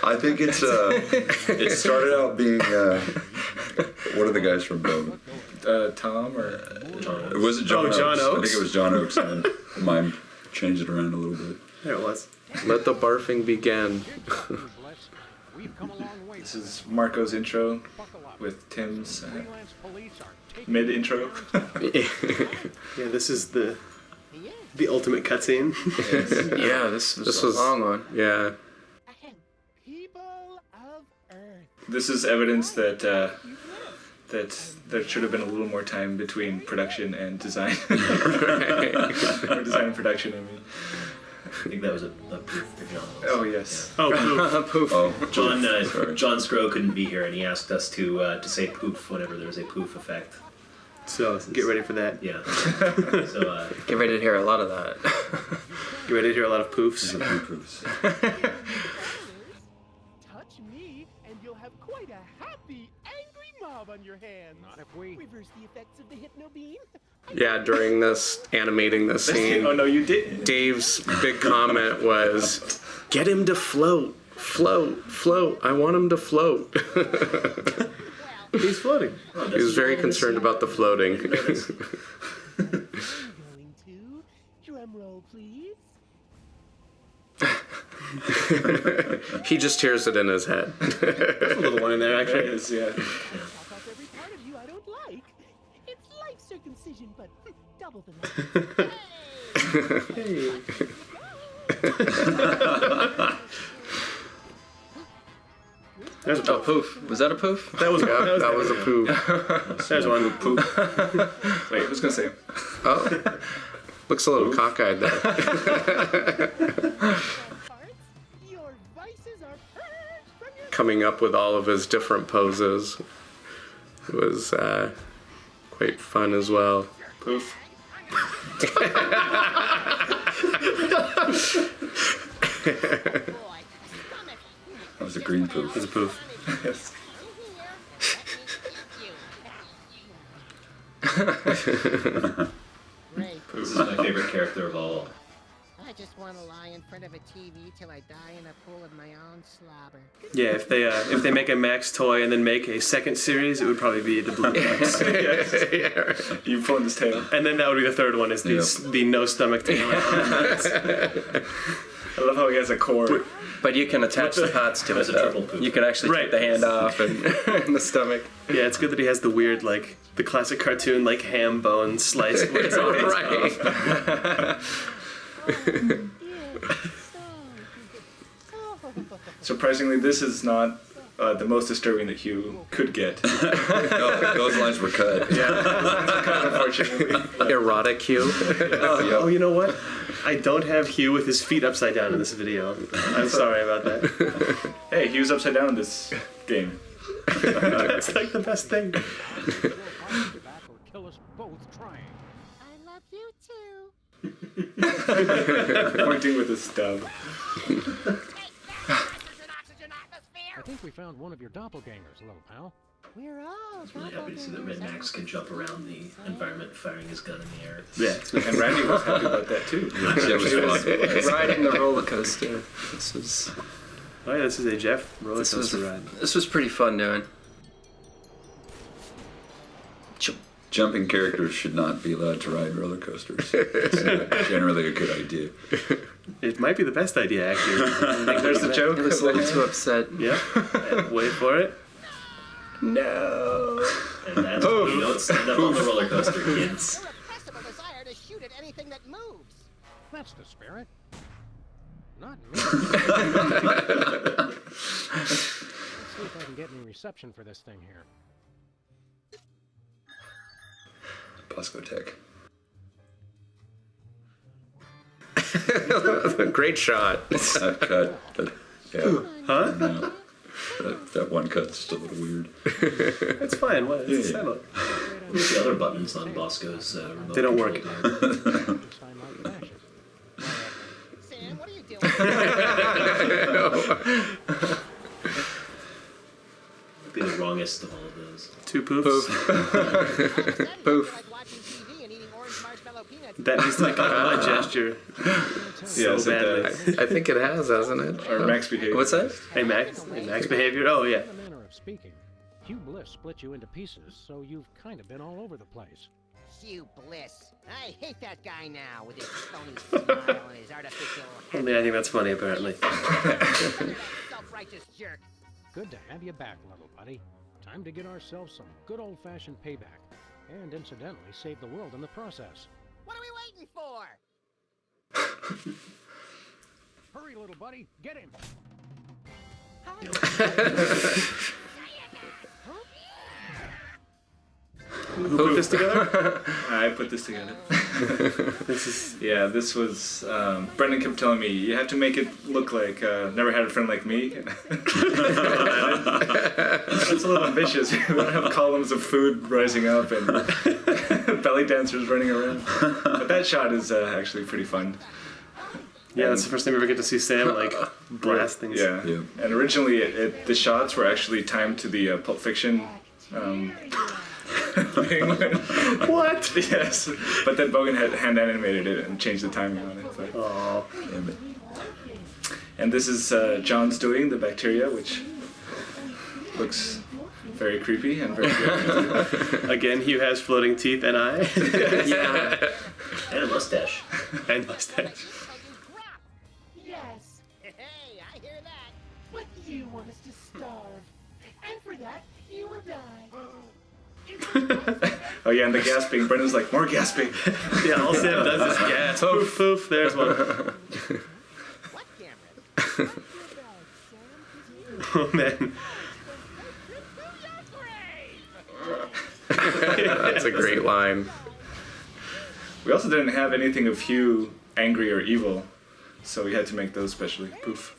I: I think it's it started out being what are the guys from Bone?
L: Tom or
I: It wasn't John Oakes.
G: John
I: I
G: Oakes?
I: think it was John Oakes, and mine changed it around a little bit.
G: There it was.
C: Let the barfing begin.
L: This is Marco's intro with Tim's mid-intro.
G: Yeah, this is the ultimate cutscene.
C: Yeah, this was a long one. Yeah.
F: People of Earth.
L: This is evidence that that there should have been a little more time between production and design. Or design and production, I mean.
J: I think that was a poof for John.
L: Oh, yes.
J: Yeah.
G: Oh, poof.
C: Poof.
I: Oh,
J: John Scrow couldn't be here, and he asked us to say poof whenever there was a poof effect.
G: So get ready for that.
J: Yeah. So
K: Get ready to hear a lot of that.
G: Get ready to hear a lot of poofs.
F: Touch me, and you'll have quite a happy, angry mob on your hands. Not if we reverse the effects of the hypno beam.
C: Yeah, during this animating this scene.
L: Oh no, you didn't.
C: Dave's big comment was, "Get him to float, float, float. I want him to float."
G: He's floating.
C: He was very concerned about the floating.
F: Going to drum roll, please.
C: He just hears it in his head.
G: There's a little one in there,
L: There
G: actually.
L: it is, yeah.
F: Pop off every part of you I don't like. It's like circumcision, but double the number.
K: There's a poof. Was that a poof?
G: That was
C: That was a poo.
G: There's one.
L: Poop. Wait, who's gonna say it?
C: Oh, looks a little cockeyed there.
F: Your vices are purged from your
C: Coming up with all of his different poses was quite fun as well.
L: Poof.
I: That was a green poof.
G: There's a poof.
L: Yes.
J: this is my favorite character of all.
E: I just want to lie in front of a TV till I die in a pool of my own slobber.
G: Yeah, if they make a Max toy and then make a second series, it would probably be the Blue Max.
L: You pulling this tail.
G: And then that would be the third one, is the no stomach tail.
L: I love how he has a core.
K: But you can attach the parts to it,
J: That's a triple
K: though.
J: poop.
K: You can actually take the hand off and the stomach.
G: Yeah, it's good that he has the weird, like, the classic cartoon, like, ham bone sliced.
C: Right.
L: Surprisingly, this is not the most disturbing that Hugh could get.
I: No, those lines were cut.
L: Unfortunately.
K: Erotic Hugh.
L: Oh, you know what? I don't have Hugh with his feet upside down in this video. I'm sorry about that. Hey, Hugh's upside down in this game. It's like the best thing.
F: Kill us both trying.
E: I love you too.
L: Pointing with a stub.
F: I think we found one of your doppelgangers, little pal.
E: We're all
J: Really happy to see that Red Max can jump around the environment firing his gun in the air.
L: Yeah, and Randy was happy about that too.
I: That was fun.
K: Riding the roller coaster. This was.
L: Oh yeah, this is a Jeff roller coaster ride.
K: This was pretty fun doing.
I: Jumping characters should not be allowed to ride roller coasters. It's generally a good idea.
L: It might be the best idea, actually. There's the joke.
K: I was a little too upset.
L: Yeah. Wait for it.
K: No.
J: And that's why you don't stand up on the roller coaster, kids.
E: irrepressible desire to shoot at anything that moves.
F: That's the spirit. Not me. Let's see if I can get any reception for this thing here.
I: Bosco Tech.
K: Great shot.
I: That cut. But, yeah.
L: Huh?
I: No. That one cut's just a little weird.
L: It's fine. What? It's a settle.
J: The other buttons on Bosco's remote
L: They don't work.
E: Sam, what are you doing?
J: Would be the wrongest of all of those.
L: Two poofs.
K: Poof.
E: Like watching TV and eating orange marshmallow peanuts.
L: That needs to make a blood gesture.
A: Yes, it
L: badly.
A: does.
K: I think it has, hasn't it?
A: Or max behavior.
K: What's that?
L: Hey, Max. Hey, Max behavior. Oh, yeah.
F: In a manner of speaking, Hugh Bliss split you into pieces, so you've kind of been all over the place.
E: Hugh Bliss. I hate that guy now with his phony smile and his artificial.
L: Only I think that's funny, apparently.
E: Self-righteous jerk.
F: Good to have you back, little buddy. Time to get ourselves some good old-fashioned payback, and incidentally save the world in the process.
E: What are we waiting for?
F: Hurry, little buddy, get him!
L: Who put this together?
A: I put this together. This was, Brendan kept telling me, you have to make it look like Never Had a Friend Like Me. That's a little ambitious. We don't have columns of food rising up and belly dancers running around. But that shot is actually pretty fun.
L: Yeah, that's the first time we ever get to see Sam, like, blast things.
A: Yeah. And originally, the shots were actually timed to the Pulp Fiction What? Yes. But then Bogan had hand animated it and changed the timing on it. But,
L: oh,
A: damn it. And this is John's doing, the bacteria, which looks very creepy and very good.
L: Again, Hugh has floating teeth and eye.
J: Yeah. And a mustache.
L: And mustache.
E: Yes. Hey, I hear that.
F: But you want us to starve. And for that, you and I.
A: Oh yeah, and the gasping. Brendan's like, more gasping.
L: Yeah, all Sam does is gas. Poof, poof, there's one.
E: What camera?
L: Oh man.
K: That's a great line.
A: We also didn't have anything of Hugh angry or evil, so we had to make those specially. Poof.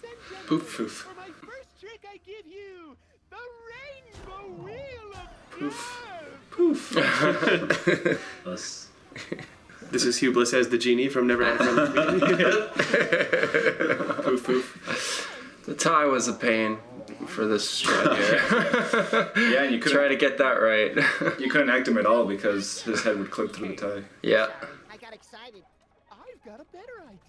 A: Poof, poof.
F: For my first trick, I give you the rainbow wheel of
A: Poof. Poof.
J: Us.
L: This is Hugh Bliss as the genie from Never Had a Friend Like Me.
A: Poof, poof.
K: The tie was a pain for this strut here.
A: Yeah, and you
K: Try to get that right.
A: You couldn't act him at all because his head would clip through the tie.
K: Yeah.
E: I got excited.
F: I've got a better idea.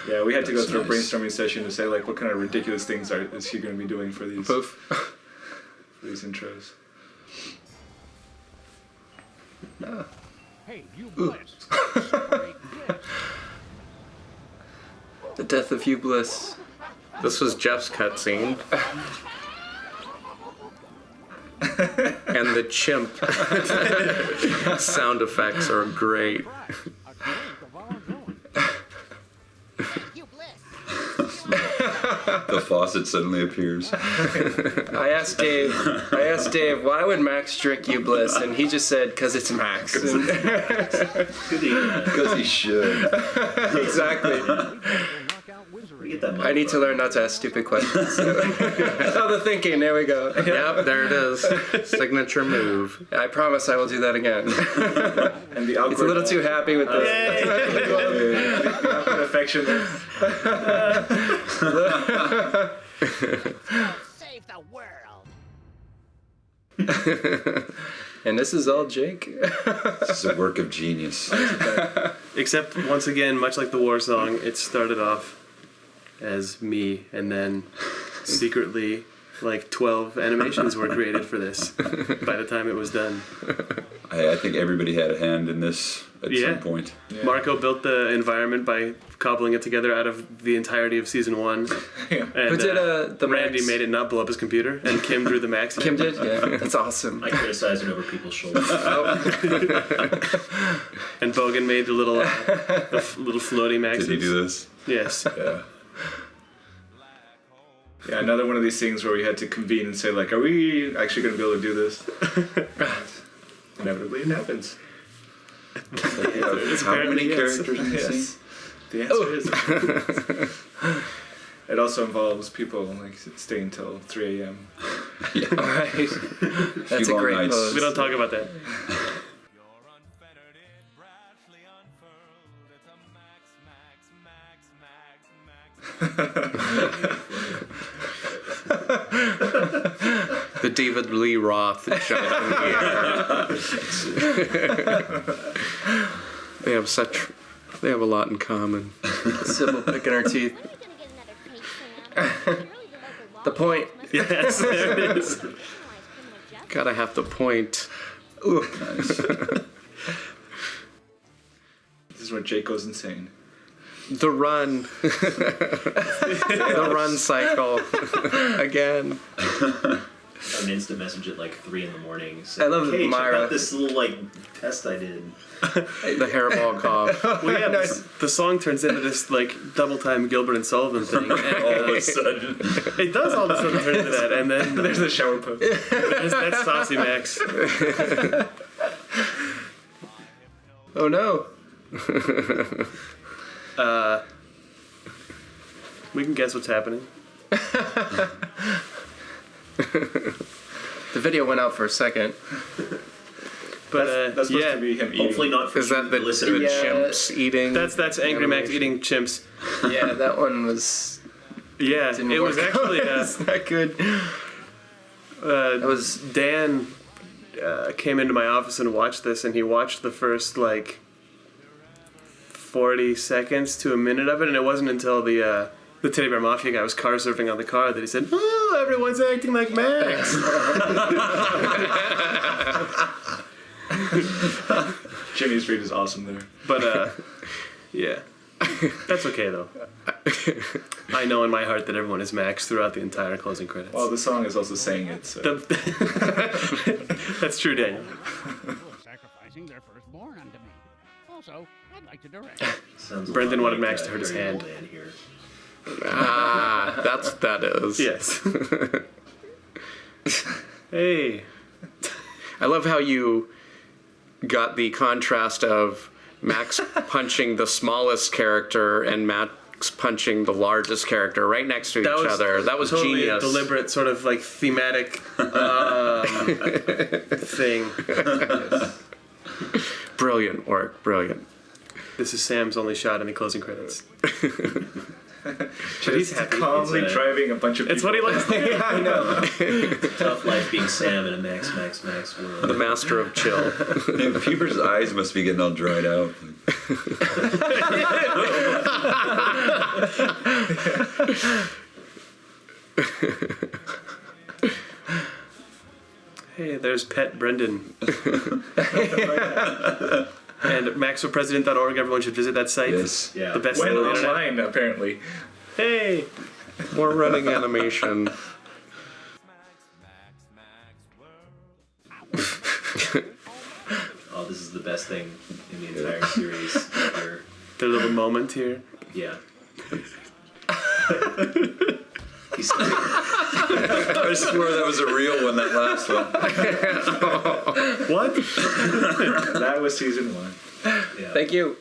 A: Yeah, we had to go
I: That's
A: through
I: nice.
A: a brainstorming session to say like what kind of ridiculous things is he going to be doing for these
K: Poof.
A: for these intros.
F: Hey, you Bliss.
K: The death of Hugh Bliss. This was Jeff's cutscene. And the chimp sound effects are great.
E: You Bliss.
I: The faucet suddenly appears.
K: I asked Dave, why would Max drink you Bliss? And he just said, because it's Max.
I: Because he should.
K: Exactly. I need to learn not to ask stupid questions. Oh, the thinking. There we go. Yep, there it is. Signature move. I promise I will do that again.
L: And the
K: It's a little too happy with this.
L: affection.
E: Save the world.
K: And this is all Jake.
I: This is a work of genius.
G: Except, once again, much like the war song, it started off as me, and then secretly, like 12 animations were created for this by the time it was done.
I: I think everybody had a hand in this at some point.
G: Yeah. Marco built the environment by cobbling it together out of the entirety of season 1. And
K: Who did the
G: Randy
K: Max?
G: made it not blow up his computer, and Kim drew the Max.
K: Kim did? Yeah, that's awesome.
J: I criticized it over people's shoulders.
G: And Bogan made the little floaty Maxes.
I: Did he do this?
G: Yes.
I: Yeah.
L: Yeah, another one of these things where we had to convene and say, like, are we actually going to be able to do this? Inevitably, it happens.
I: How many characters in this scene?
L: The answer is. It also involves people like staying till 3 a.m.
K: Right. That's a great pose.
G: We don't talk about that.
K: The David Lee Roth shot in the air. They have a lot in common. Sybil picking her teeth. The point.
G: Yes, there it is.
K: Gotta have the point.
I: Ooh, nice.
L: This is when Jake goes insane.
K: The run. The run cycle. Again.
J: An instant message at like 3 in the morning.
K: I love
J: hey,
K: Myra.
J: check out this little like test I did.
K: The hairball cough.
G: Well, yeah, the song turns into this like double time Gilbert and Sullivan thing.
J: All of a sudden.
G: It does all of a sudden turn into that, and then
L: There's the shower pose.
G: that's Saucy Max.
K: Oh no.
G: We can guess what's happening.
K: The video went out for a second.
G: But
L: That's supposed
G: yeah,
L: to be him eating.
J: Hopefully not for
K: Is that the
J: listeners.
K: chimps eating?
G: that's Angry Max eating chimps.
K: Yeah, that one was.
G: Yeah,
K: Didn't
G: it was
K: work
G: actually
K: out. It's not good.
G: It was Dan came into my office and watched this, and he watched the first like 40 seconds to a minute of it, and it wasn't until the Teddy Bear Mafia guy was car surfing on the car that he said, "Oh, everyone's acting like Max."
L: Jimmy's read is awesome there.
G: But yeah, that's okay though. I know in my heart that everyone is Max throughout the entire closing credits.
L: Well, the song is also saying it, so.
G: That's true, Daniel.
F: Sacrificing their firstborn unto me. Also, I'd like to direct.
J: Sounds a
G: Brendan
J: lot
G: wanted
J: like,
G: Max to hurt his
J: Harry
G: hand.
J: Oldman here.
K: That's what that is.
G: Yes. Hey.
K: I love how you got the contrast of Max punching the smallest character and Max punching the largest character right next to each other. That was
G: totally
K: genius.
G: a deliberate sort of like thematic thing.
K: Brilliant work. Brilliant.
G: This is Sam's only shot in the closing credits.
L: But he's calmly driving a bunch of people.
G: It's what he likes to do.
K: Yeah, I know.
J: Tough life being Sam in a Max world.
K: The master of chill.
I: Yeah, Puber's eyes must be getting all dried out.
G: Hey, there's Pet Brendan. And maxforpresident.org, everyone should visit that site.
I: Yes.
J: Yeah.
G: The best
L: Went
G: thing on the internet.
L: online, apparently.
G: Hey!
K: More running animation.
J: Oh, this is the best thing in the entire series. Ever.
G: Their little moment here.
J: Yeah. He's like,
I: I swear that was a real one, that last one.
L: What? That was season 1.
J: yeah.
K: Thank you.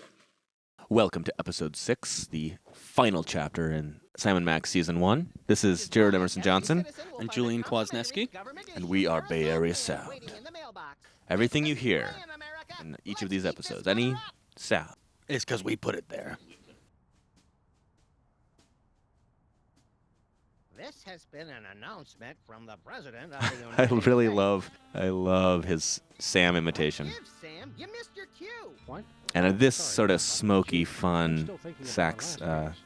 M: Welcome to episode 6, the final chapter in Sam and Max season 1. This is Jared Emerson Johnson.
N: And Julian Kwasniewski.
M: And we are Bay Area Sound. Everything you hear in each of these episodes, any sound,
N: It's because we put it there.
E: This has been an announcement from the president of the
M: I
E: United
M: really
E: States.
M: love his Sam imitation.
E: Sam, you missed your cue.
N: What?
M: And this sort of smoky, fun sax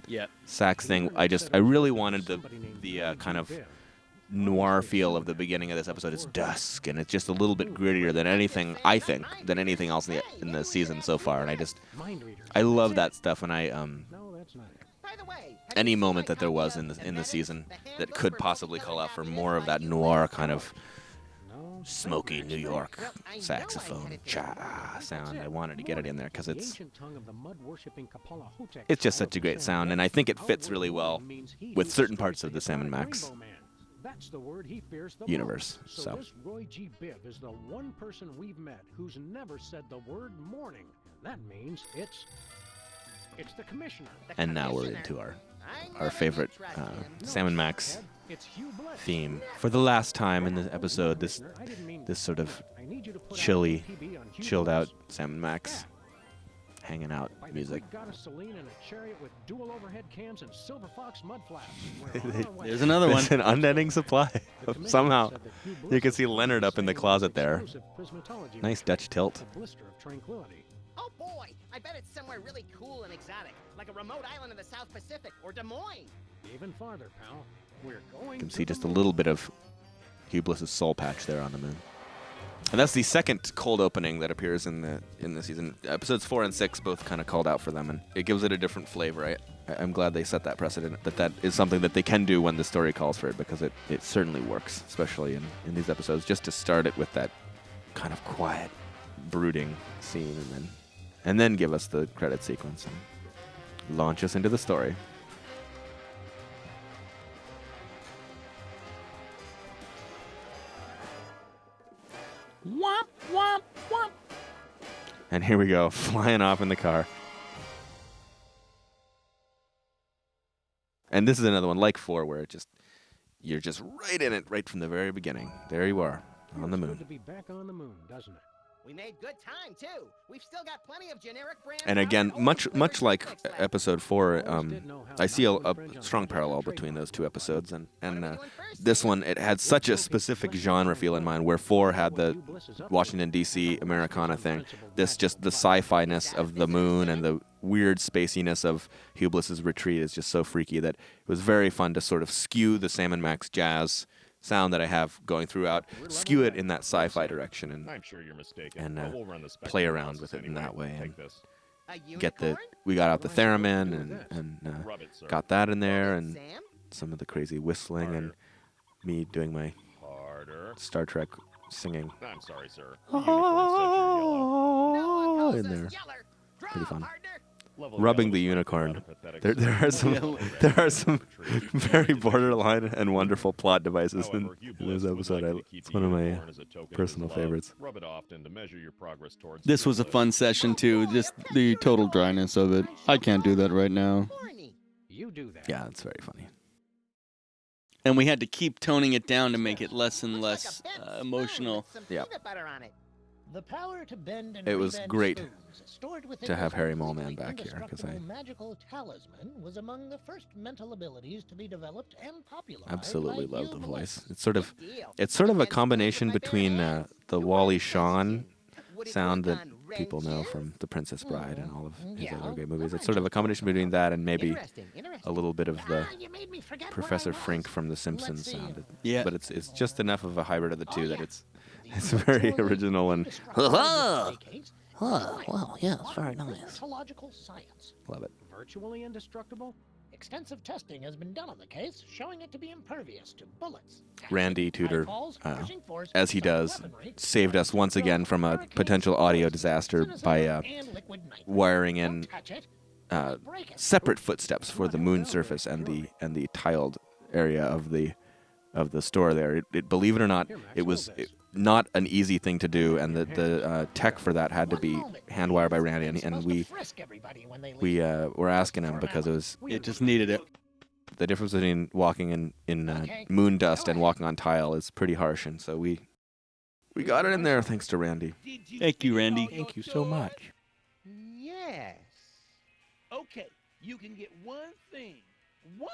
N: Yeah.
M: sax thing, I really wanted the kind of noir feel of the beginning of this episode. It's dusk, and it's just a little bit grittier than anything, I think, than anything else in the season so far. And I love that stuff, and any moment that there was in the season that could possibly call out for more of that noir kind of smoky New York saxophone sound. I wanted to get it in there because it's just such a great sound, and I think it fits really well with certain parts of the Sam and Max universe. So
F: this Roy G. Biv is the one person we've met who's never said the word morning. That means it's the commissioner.
M: and now we're into our favorite Sam and Max theme for the last time in the episode. This sort of chilled out Sam and Max hanging out music.
N: There's another one.
M: There's an unending supply. Somehow you can see Leonard up in the closet there. Nice Dutch tilt.
E: Oh boy, I bet it's somewhere really cool and exotic, like a remote island in the South Pacific or Des Moines.
F: Even farther, pal. We're going.
M: You can see just a little bit of Hugh Bliss's soul patch there on the moon. And that's the second cold opening that appears in the season. Episodes 4 and 6 both kind of called out for them, and it gives it a different flavor. I'm glad they set that precedent, that is something that they can do when the story calls for it, because it certainly works, especially in these episodes, just to start it with that kind of quiet, brooding scene, and then give us the credit sequence and launch us into the story.
N: Womp, womp, womp.
M: And here we go, flying off in the car. And this is another one like 4, where you're just right in it, right from the very beginning. There you are, on the moon.
F: Good to be back on the moon, doesn't it?
E: We made good time too. We've still got plenty of generic brand.
M: And again, much like episode 4, I see a strong parallel between those two episodes, and this one, it had such a specific genre feel in mind, where 4 had the Washington D.C. Americana thing. This just the sci-fi-ness of the moon and the weird spaciness of Hugh Bliss's retreat is just so freaky that it was very fun to sort of skew the Sam and Max jazz sound that I have going throughout, skew it in that sci-fi direction, and
H: I'm sure you're mistaken, but we'll run the spectrum
M: play around with it
H: anyway.
M: in that way.
H: Take
M: And
H: this.
M: we got out the theremin and got that in there, and some of the crazy whistling and me doing my Star Trek singing.
H: I'm sorry, sir.
M: Oh, in there. Pretty fun. Rubbing the unicorn. There are some very borderline and wonderful plot devices in this episode. It's one of my personal favorites.
N: This was a fun session too. Just the total dryness of it. I can't do that right now.
F: You do that.
M: Yeah, it's very funny.
N: And we had to keep toning it down to make it less and less emotional.
M: Yeah.
F: The power to bend and
M: It was
F: rebend
M: great
F: spoons, stored within
M: to have
F: your
M: Harry
F: phone,
M: Moleman
F: the
M: back here, because
F: indestructible magical talisman was among the first mental abilities to be developed and popularized.
M: absolutely
F: by
M: love the
F: Hugh
M: voice.
F: Bliss.
M: It's sort of a combination between the Wally Shawn sound that people know from The Princess Bride and all of his other great movies. It's sort of a combination between that and maybe a little bit of the Professor Frink from The Simpsons sound.
N: Yeah.
M: But it's just enough of a hybrid of the two that it's very original and
F: Oh,
O: well, yeah, it's very nice.
F: Ontological science.
M: love it.
F: Virtually indestructible. Extensive testing has been done on the case, showing it to be impervious to bullets.
M: Randy Tudor, as he does, saved us once again from a potential audio disaster by wiring in separate footsteps for the moon surface and the tiled area of the store there. Believe it or not, it was not an easy thing to do, and the tech for that had to be hand wired by Randy, and we were asking him because
N: it just needed it.
M: The difference between walking in moon dust and walking on tile is pretty harsh, and so we got it in there thanks to Randy.
N: Thank you, Randy.
M: Thank you so much.
F: Yes. Okay, you can get one thing. One.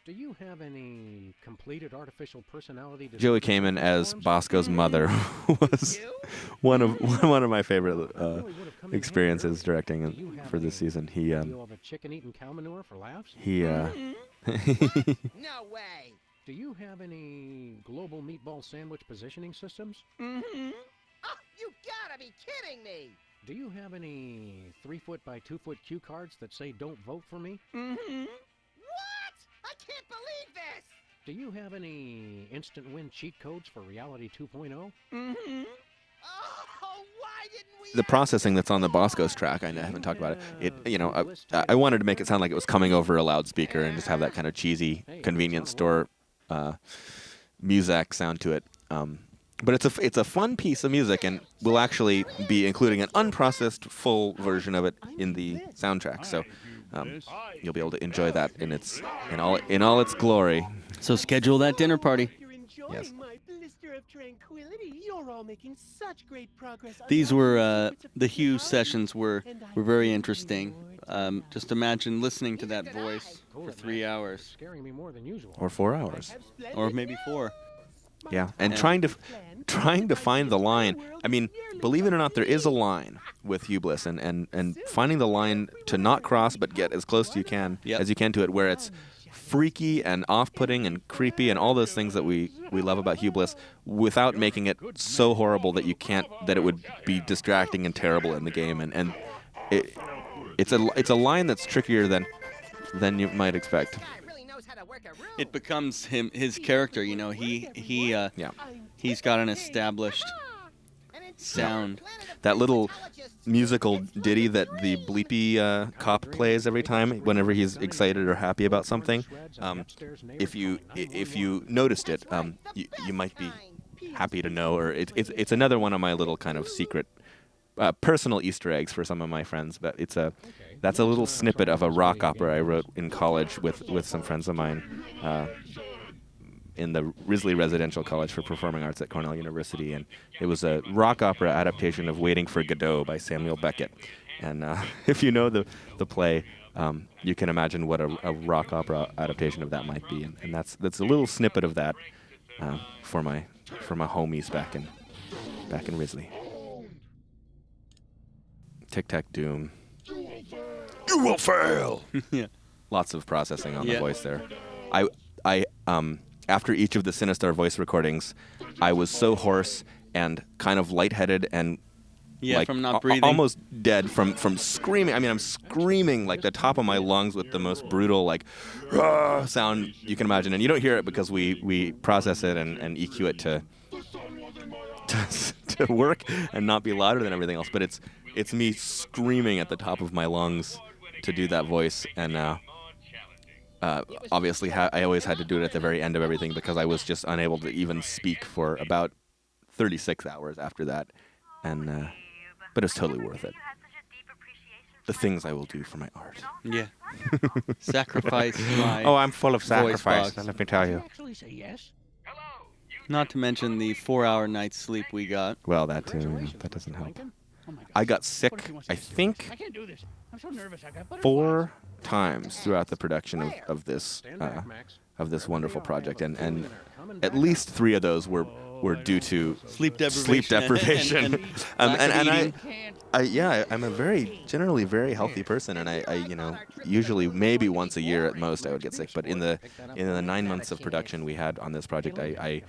F: Do you have any completed artificial personality?
M: Joey Kamen as Bosco's mother was one of my favorite experiences directing for this season. He
F: of a chicken eating cow manure for laughs?
E: No way.
F: Do you have any global meatball sandwich positioning systems?
E: Mm-hmm. Oh, you gotta be kidding me.
F: Do you have any 3-foot by 2-foot cue cards that say "Don't vote for me"?
E: Mm-hmm. What? I can't believe this.
F: Do you have any instant win cheat codes for Reality 2.0?
E: Mm-hmm. Oh, why didn't we?
M: The processing that's on the Bosco's track, I haven't talked about it. I wanted to make it sound like it was coming over a loudspeaker and just have that kind of cheesy convenience store music sound to it. But it's a fun piece of music, and we'll actually be including an unprocessed full version of it in the soundtrack. So you'll be able to enjoy that in all its glory.
N: So schedule that dinner party.
M: Yes.
P: My blister of tranquility. You're all making such great progress.
N: These were the Hughes sessions were very interesting. Just imagine listening to that voice for 3 hours,
F: Scaring me more than usual.
M: Or 4 hours.
N: or maybe 4.
M: Yeah, and trying to find the line. I mean, believe it or not, there is a line with Hugh Bliss, and finding the line to not cross but get as close to as you can to it, where it's freaky and off-putting and creepy and all those things that we love about Hugh Bliss, without making it so horrible that it would be distracting and terrible in the game. And it's a line that's trickier than you might expect.
N: It becomes his character. You know, he's got an established sound.
M: That little musical ditty that the bleepy cop plays every time whenever he's excited or happy about something. If you noticed it, you might be happy to know, or it's another one of my little kind of secret personal Easter eggs for some of my friends. But that's a little snippet of a rock opera I wrote in college with some friends of mine in the Risley Residential College for Performing Arts at Cornell University, and it was a rock opera adaptation of Waiting for Godot by Samuel Beckett. And if you know the play, you can imagine what a rock opera adaptation of that might be, and that's a little snippet of that for my homies back in Risley. Tic Tac Doom. You will fail.
N: Yeah.
M: Lots of processing on the voice there. I after each of the Sinistar voice recordings, I was so hoarse and kind of lightheaded and
N: from not breathing,
M: almost dead from screaming. I mean, I'm screaming like the top of my lungs with the most brutal sound you can imagine, and you don't hear it because we process it and EQ it to work and not be louder than everything else. But it's me screaming at the top of my lungs to do that voice, and obviously I always had to do it at the very end of everything because I was just unable to even speak for about 36 hours after that, and but it's totally worth it. The things I will do for my art.
N: Yeah. Sacrifice my
M: I'm full of
N: voice
M: sacrifice,
N: box.
M: let me tell you.
F: Actually say yes.
N: Not to mention the 4-hour night's sleep we got.
M: Well, that doesn't help. I got sick, I think,
F: I can't do this. I'm so nervous. I got
M: 4 times throughout the production of this wonderful project, and at least 3 of those were due to
N: sleep deprivation.
M: and I'm a generally very healthy person, and I usually maybe once a year at most I would get sick, but in the 9 months of production we had on this project, I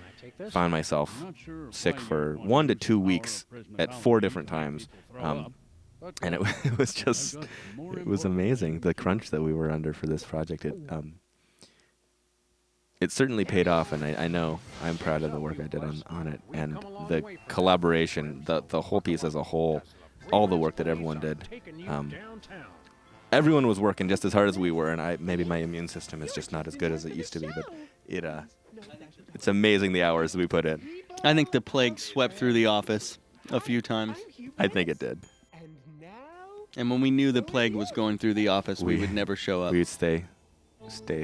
M: found myself sick for 1 to 2 weeks at 4 different times, and it was amazing the crunch that we were under for this project. It certainly paid off, and I know I'm proud of the work I did on it, and the collaboration, the whole piece as a whole, all the work that everyone did. everyone was working just as hard as we were, and maybe my immune system is just not as good as it used to be, but it's amazing the hours we put in.
N: I think the plague swept through the office a few times.
M: I think it did.
N: And when we knew the plague was going through the office, we would never show up.
M: We would stay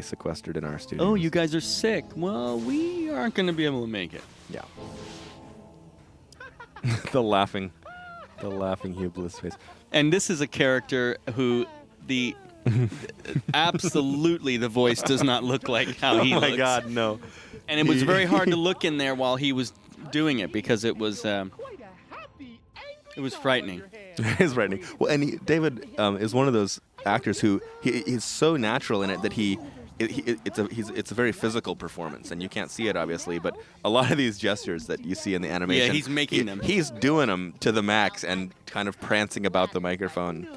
M: sequestered in our studio.
N: Oh, you guys are sick. Well, we aren't going to be able to make it.
M: Yeah. the laughing Hublis face.
N: And this is a character who absolutely the voice does not look like how he looks.
M: Oh my God, no.
N: And it was very hard to look in there while he was doing it because it was frightening.
M: It is frightening. Well, and David is one of those actors who he's so natural in it that it's a very physical performance, and you can't see it obviously, but a lot of these gestures that you see in the animation,
N: yeah, he's making them.
M: He's doing them to the max and kind of prancing about the microphone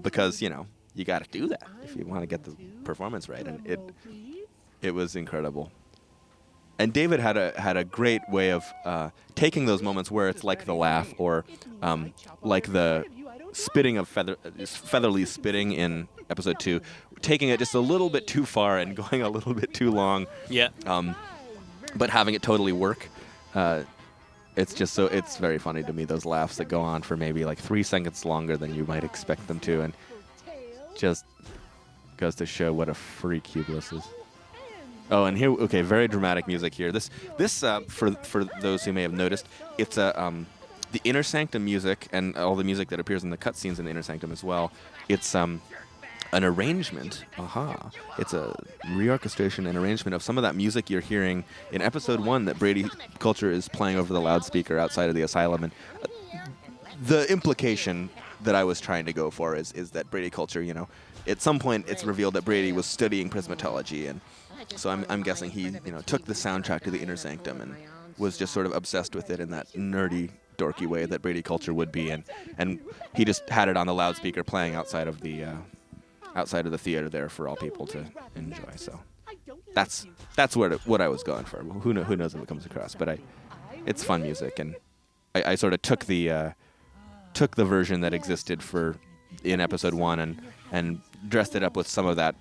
M: because you got to do that if you want to get the performance right, and it was incredible. And David had a great way of taking those moments where it's like the laugh or like the spitting of Featherly spitting in episode 2, taking it just a little bit too far and going a little bit too long.
N: Yeah.
M: But having it totally work. It's very funny to me, those laughs that go on for maybe like 3 seconds longer than you might expect them to, and just goes to show what a freak Hublis is. Oh, and here, okay, very dramatic music here. This for those who may have noticed, it's the Inner Sanctum music and all the music that appears in the cutscenes in the Inner Sanctum as well. It's an arrangement. It's a reorchestration and arrangement of some of that music you're hearing in episode 1 that Brady Culture is playing over the loudspeaker outside of the asylum. And the implication that I was trying to go for is that Brady Culture, at some point it's revealed that Brady was studying prismatology, and so I'm guessing he, took the soundtrack to the Inner Sanctum and was just sort of obsessed with it in that nerdy, dorky way that Brady Culture would be, and he just had it on the loudspeaker playing outside of the theater there for all people to enjoy. So that's what I was going for. Who knows if it comes across, but it's fun music, and I sort of took the version that existed in episode 1 and dressed it up with some of that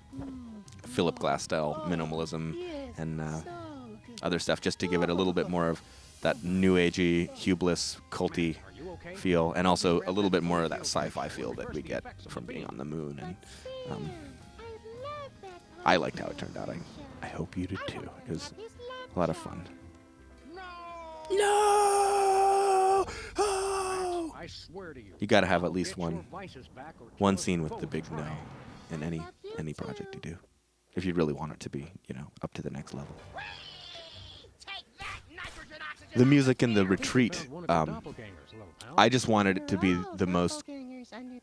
M: Philip Glass style minimalism and other stuff, just to give it a little bit more of that new agey, Hublis, culty feel, and also a little bit more of that sci-fi feel that we get from being on the moon. And I liked how it turned out. I hope you did too. It was a lot of fun. No! Oh! You got to have at least one scene with the big no in any project you do, if you really want it to be, up to the next level. The music in the retreat, I just wanted it to be the most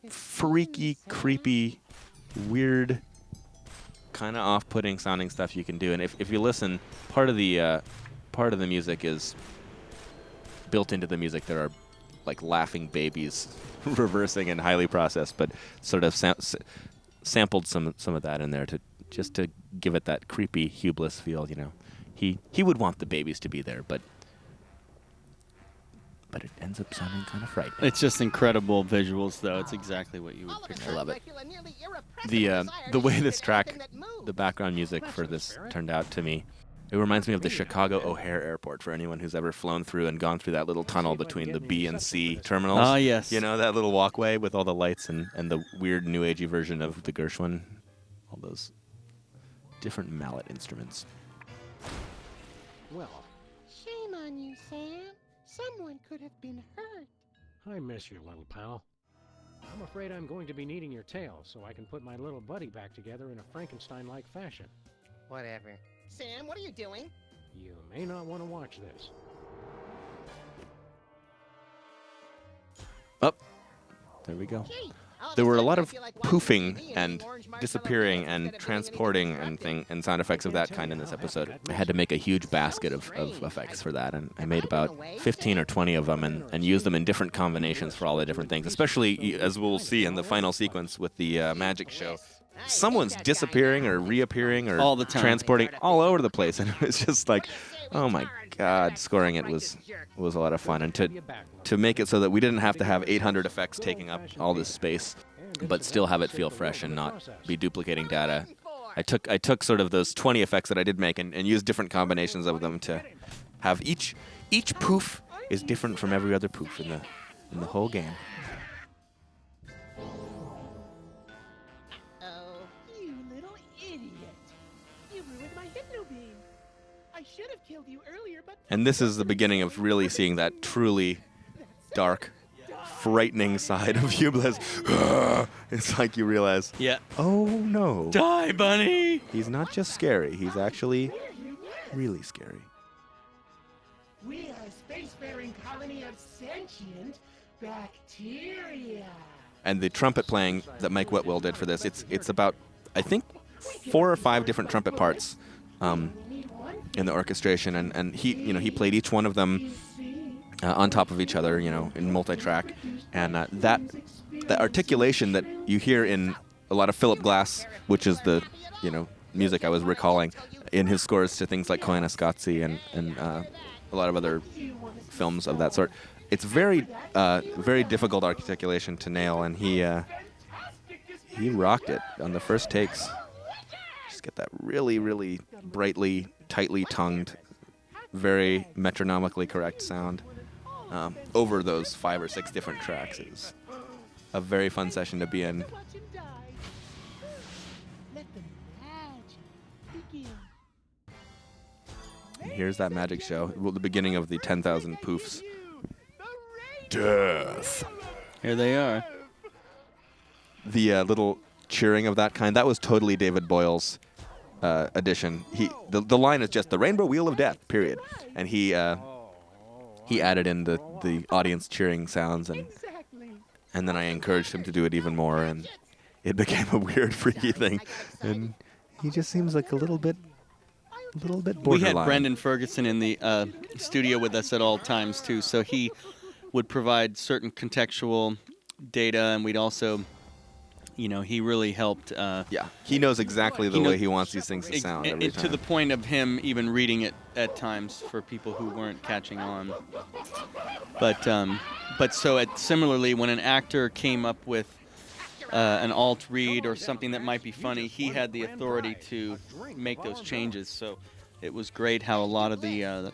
M: freaky, creepy, weird, kind of off-putting sounding stuff you can do. And if you listen, part of the music is built into the music. There are like laughing babies reversing and highly processed, but sort of sampled some of that in there to give it that creepy Hublis feel. He would want the babies to be there, but it ends up sounding kind of frightening.
N: It's just incredible visuals, though. It's exactly what you would picture.
M: I love it. The way this track, the background music for this turned out to me, it reminds me of the Chicago O'Hare Airport, for anyone who's ever flown through and gone through that little tunnel between the B and C terminals.
N: Ah, yes.
M: That little walkway with all the lights and the weird new agey version of the Gershwin. All those different mallet instruments.
P: Well, shame on you, Sam. Someone could have been hurt.
F: I miss you, little pal. I'm afraid I'm going to be needing your tail so I can put my little buddy back together in a Frankenstein-like fashion.
E: Whatever. Sam, what are you doing?
F: You may not want to watch this.
M: Up. There we go. There were a lot of poofing and disappearing and transporting and sound effects of that kind in this episode. I had to make a huge basket of effects for that, and I made about 15 or 20 of them and used them in different combinations for all the different things, especially, as we'll see in the final sequence with the magic show. Someone's disappearing or reappearing or
N: all the time,
M: transporting all over the place, and it was just like, oh my God, scoring it was a lot of fun, and to make it so that we didn't have to have 800 effects taking up all this space. but still have it feel fresh and not be duplicating data. I took sort of those 20 effects that I did make and used different combinations of them to have each poof is different from every other poof in the whole game.
P: Oh, you little idiot. You ruined my hypno beam. I should have killed you earlier, but...
M: And this is the beginning of really seeing that truly dark, frightening side of Hubris. It's like you realize, oh no.
N: Die, bunny!
M: He's not just scary, he's actually really scary.
P: We are a spacefaring colony of sentient bacteria.
M: And the trumpet playing that Mike Whitwell did for this, it's about, I think, 4 or 5 different trumpet parts in the orchestration, and he played each one of them on top of each other, in multi-track, and that articulation that you hear in a lot of Philip Glass, which is the music I was recalling in his scores to things like Koyaanisqatsi and a lot of other films of that sort. It's very very difficult articulation to nail, and he rocked it on the first takes. Just get that really, really brightly, tightly tongued, very metronomically correct sound over those 5 or 6 different tracks. It was a very fun session to be in. And here's that magic show, the beginning of the 10,000 poofs. Death.
N: Here they are.
M: The little cheering of that kind, that was totally David Boyle's addition. The line is just the Rainbow Wheel of Death, period. And he added in the audience cheering sounds, and then I encouraged him to do it even more, and it became a weird, freaky thing. And he just seems like a little bit borderline.
N: We had Brendan Ferguson in the studio with us at all times too, so he would provide certain contextual data, and we'd also, he really helped.
M: He knows exactly the way he wants these things to sound every time.
N: To the point of him even reading it at times for people who weren't catching on. But similarly, when an actor came up with an alt read or something that might be funny, he had the authority to make those changes. So it was great how a lot of the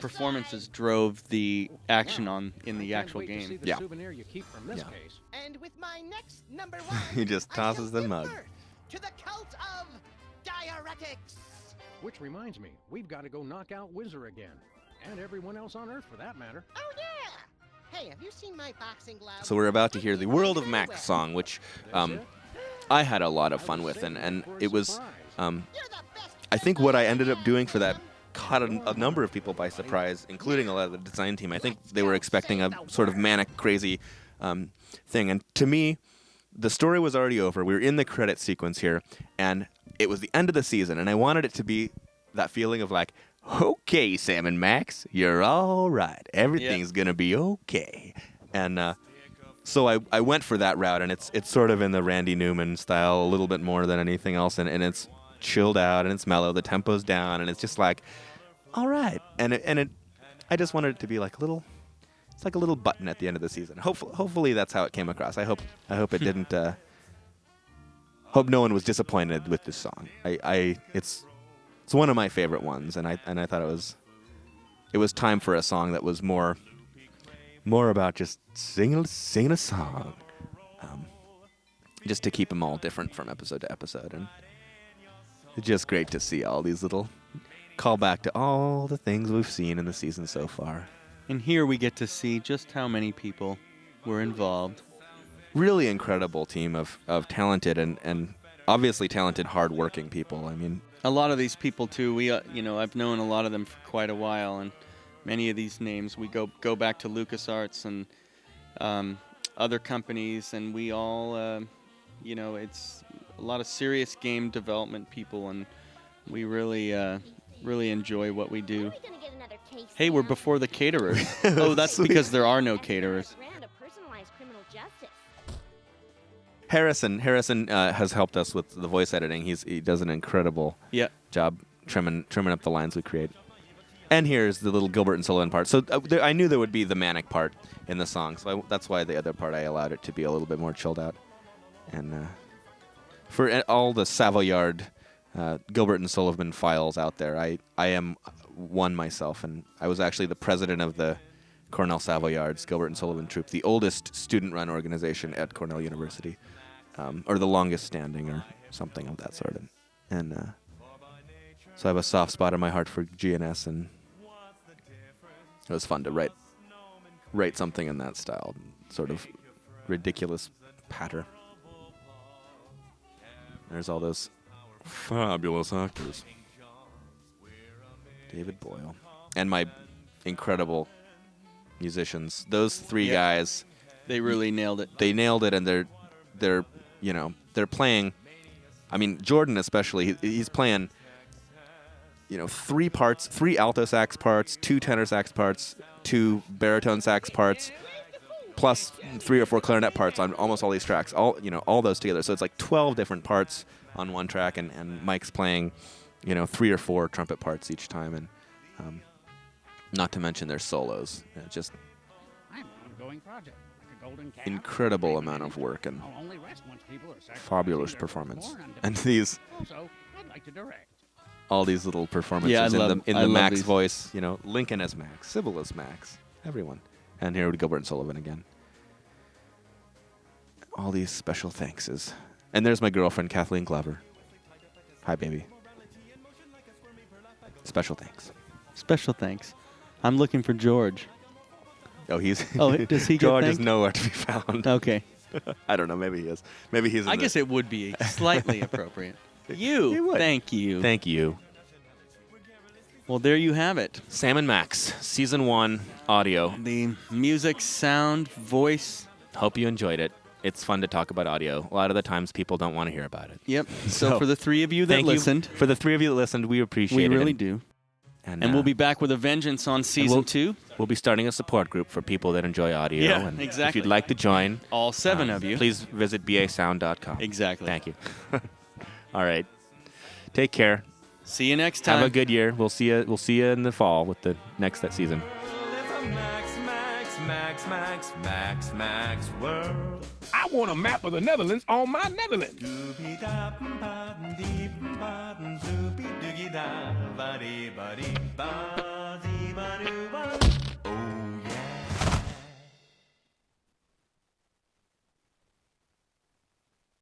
N: performances drove the action in the actual game.
M: Yeah.
E: And with my next number 1,
M: He just tosses the mug.
E: to the cult of diuretics.
Q: Which reminds me, we've got to go knock out Whizzer again. And everyone else on Earth, for that matter.
E: Oh, yeah! Hey, have you seen my boxing gloves?
M: So we're about to hear the World of Max song, which I had a lot of fun with, and it was, I think what I ended up doing for that caught a number of people by surprise, including a lot of the design team. I think they were expecting a sort of manic, crazy thing, and to me, the story was already over. We were in the credit sequence here, and it was the end of the season, and I wanted it to be that feeling of like, okay, Sam and Max, you're all right. Everything's gonna be okay. And so I went for that route, and it's sort of in the Randy Newman style a little bit more than anything else, and it's chilled out and it's mellow. The tempo's down, and it's just like, all right. And I just wanted it to be like it's like a little button at the end of the season. Hopefully that's how it came across. I hope it didn't. Hope no one was disappointed with this song. It's one of my favorite ones, and I thought it was time for a song that was more about just singing a song, just to keep them all different from episode to episode, and it's just great to see all these little callback to all the things we've seen in the season so far.
N: And here we get to see just how many people were involved.
M: Really incredible team of talented and obviously talented, hard-working people. I mean,
N: a lot of these people too. We, I've known a lot of them for quite a while, and many of these names we go back to LucasArts and other companies, and we all, it's a lot of serious game development people, and we really enjoy what we do. Hey, we're before the caterers. Oh, that's because there are no caterers.
M: Harrison has helped us with the voice editing. He does an incredible job trimming up the lines we create. And here's the little Gilbert and Sullivan part. So I knew there would be the manic part in the song, so that's why the other part I allowed it to be a little bit more chilled out. And for all the Savoyard, Gilbert and Sullivan files out there, I am one myself, and I was actually the president of the Cornell Savoyards, Gilbert and Sullivan Troop, the oldest student-run organization at Cornell University, or the longest standing, or something of that sort. And so I have a soft spot in my heart for GNS, and it was fun to write something in that style, sort of ridiculous patter. There's all those fabulous actors. David Boyle. And my incredible musicians. Those three guys.
N: They really nailed it.
M: They nailed it, and they're playing. I mean, Jordan especially, he's playing, 3 parts, 3 alto sax parts, 2 tenor sax parts, 2 baritone sax parts, plus 3 or 4 clarinet parts on almost all these tracks. All those together. So it's like 12 different parts on one track, and Mike's playing, 3 or 4 trumpet parts each time, and not to mention their solos. Just incredible amount of work and fabulous performance. And all these little performances in the Max voice, Lincoln as Max, Sybil as Max, everyone. And here we Gilbert and Sullivan again. All these special thankses. And there's my girlfriend, Kathleen Glover. Hi, baby. Special thanks.
N: Special thanks. I'm looking for George.
M: Oh,
N: does he get
M: George is
N: thanked?
M: nowhere to be found.
N: Okay.
M: I don't know. Maybe he is. Maybe he's.
N: I guess it would be slightly appropriate. Thank you.
M: Thank you.
N: Well, there you have it.
M: Sam and Max, Season 1 audio.
N: The music, sound, voice.
M: Hope you enjoyed it. It's fun to talk about audio. A lot of the times people don't want to hear about it.
N: Yep. So for the 3 of you that listened.
M: For the 3 of you that listened, we appreciate it.
N: We really do. And we'll be back with a vengeance on Season 2.
M: We'll be starting a support group for people that enjoy audio.
N: Yeah,
M: and
N: exactly.
M: If you'd like to join.
N: All 7 of you.
M: Please visit basound.com.
N: Exactly.
M: Thank you. All right. Take care.
N: See you next time.
M: Have a good year. We'll see you in the fall with the next season.
R: Max world. I want a map of the Netherlands on my Netherlands.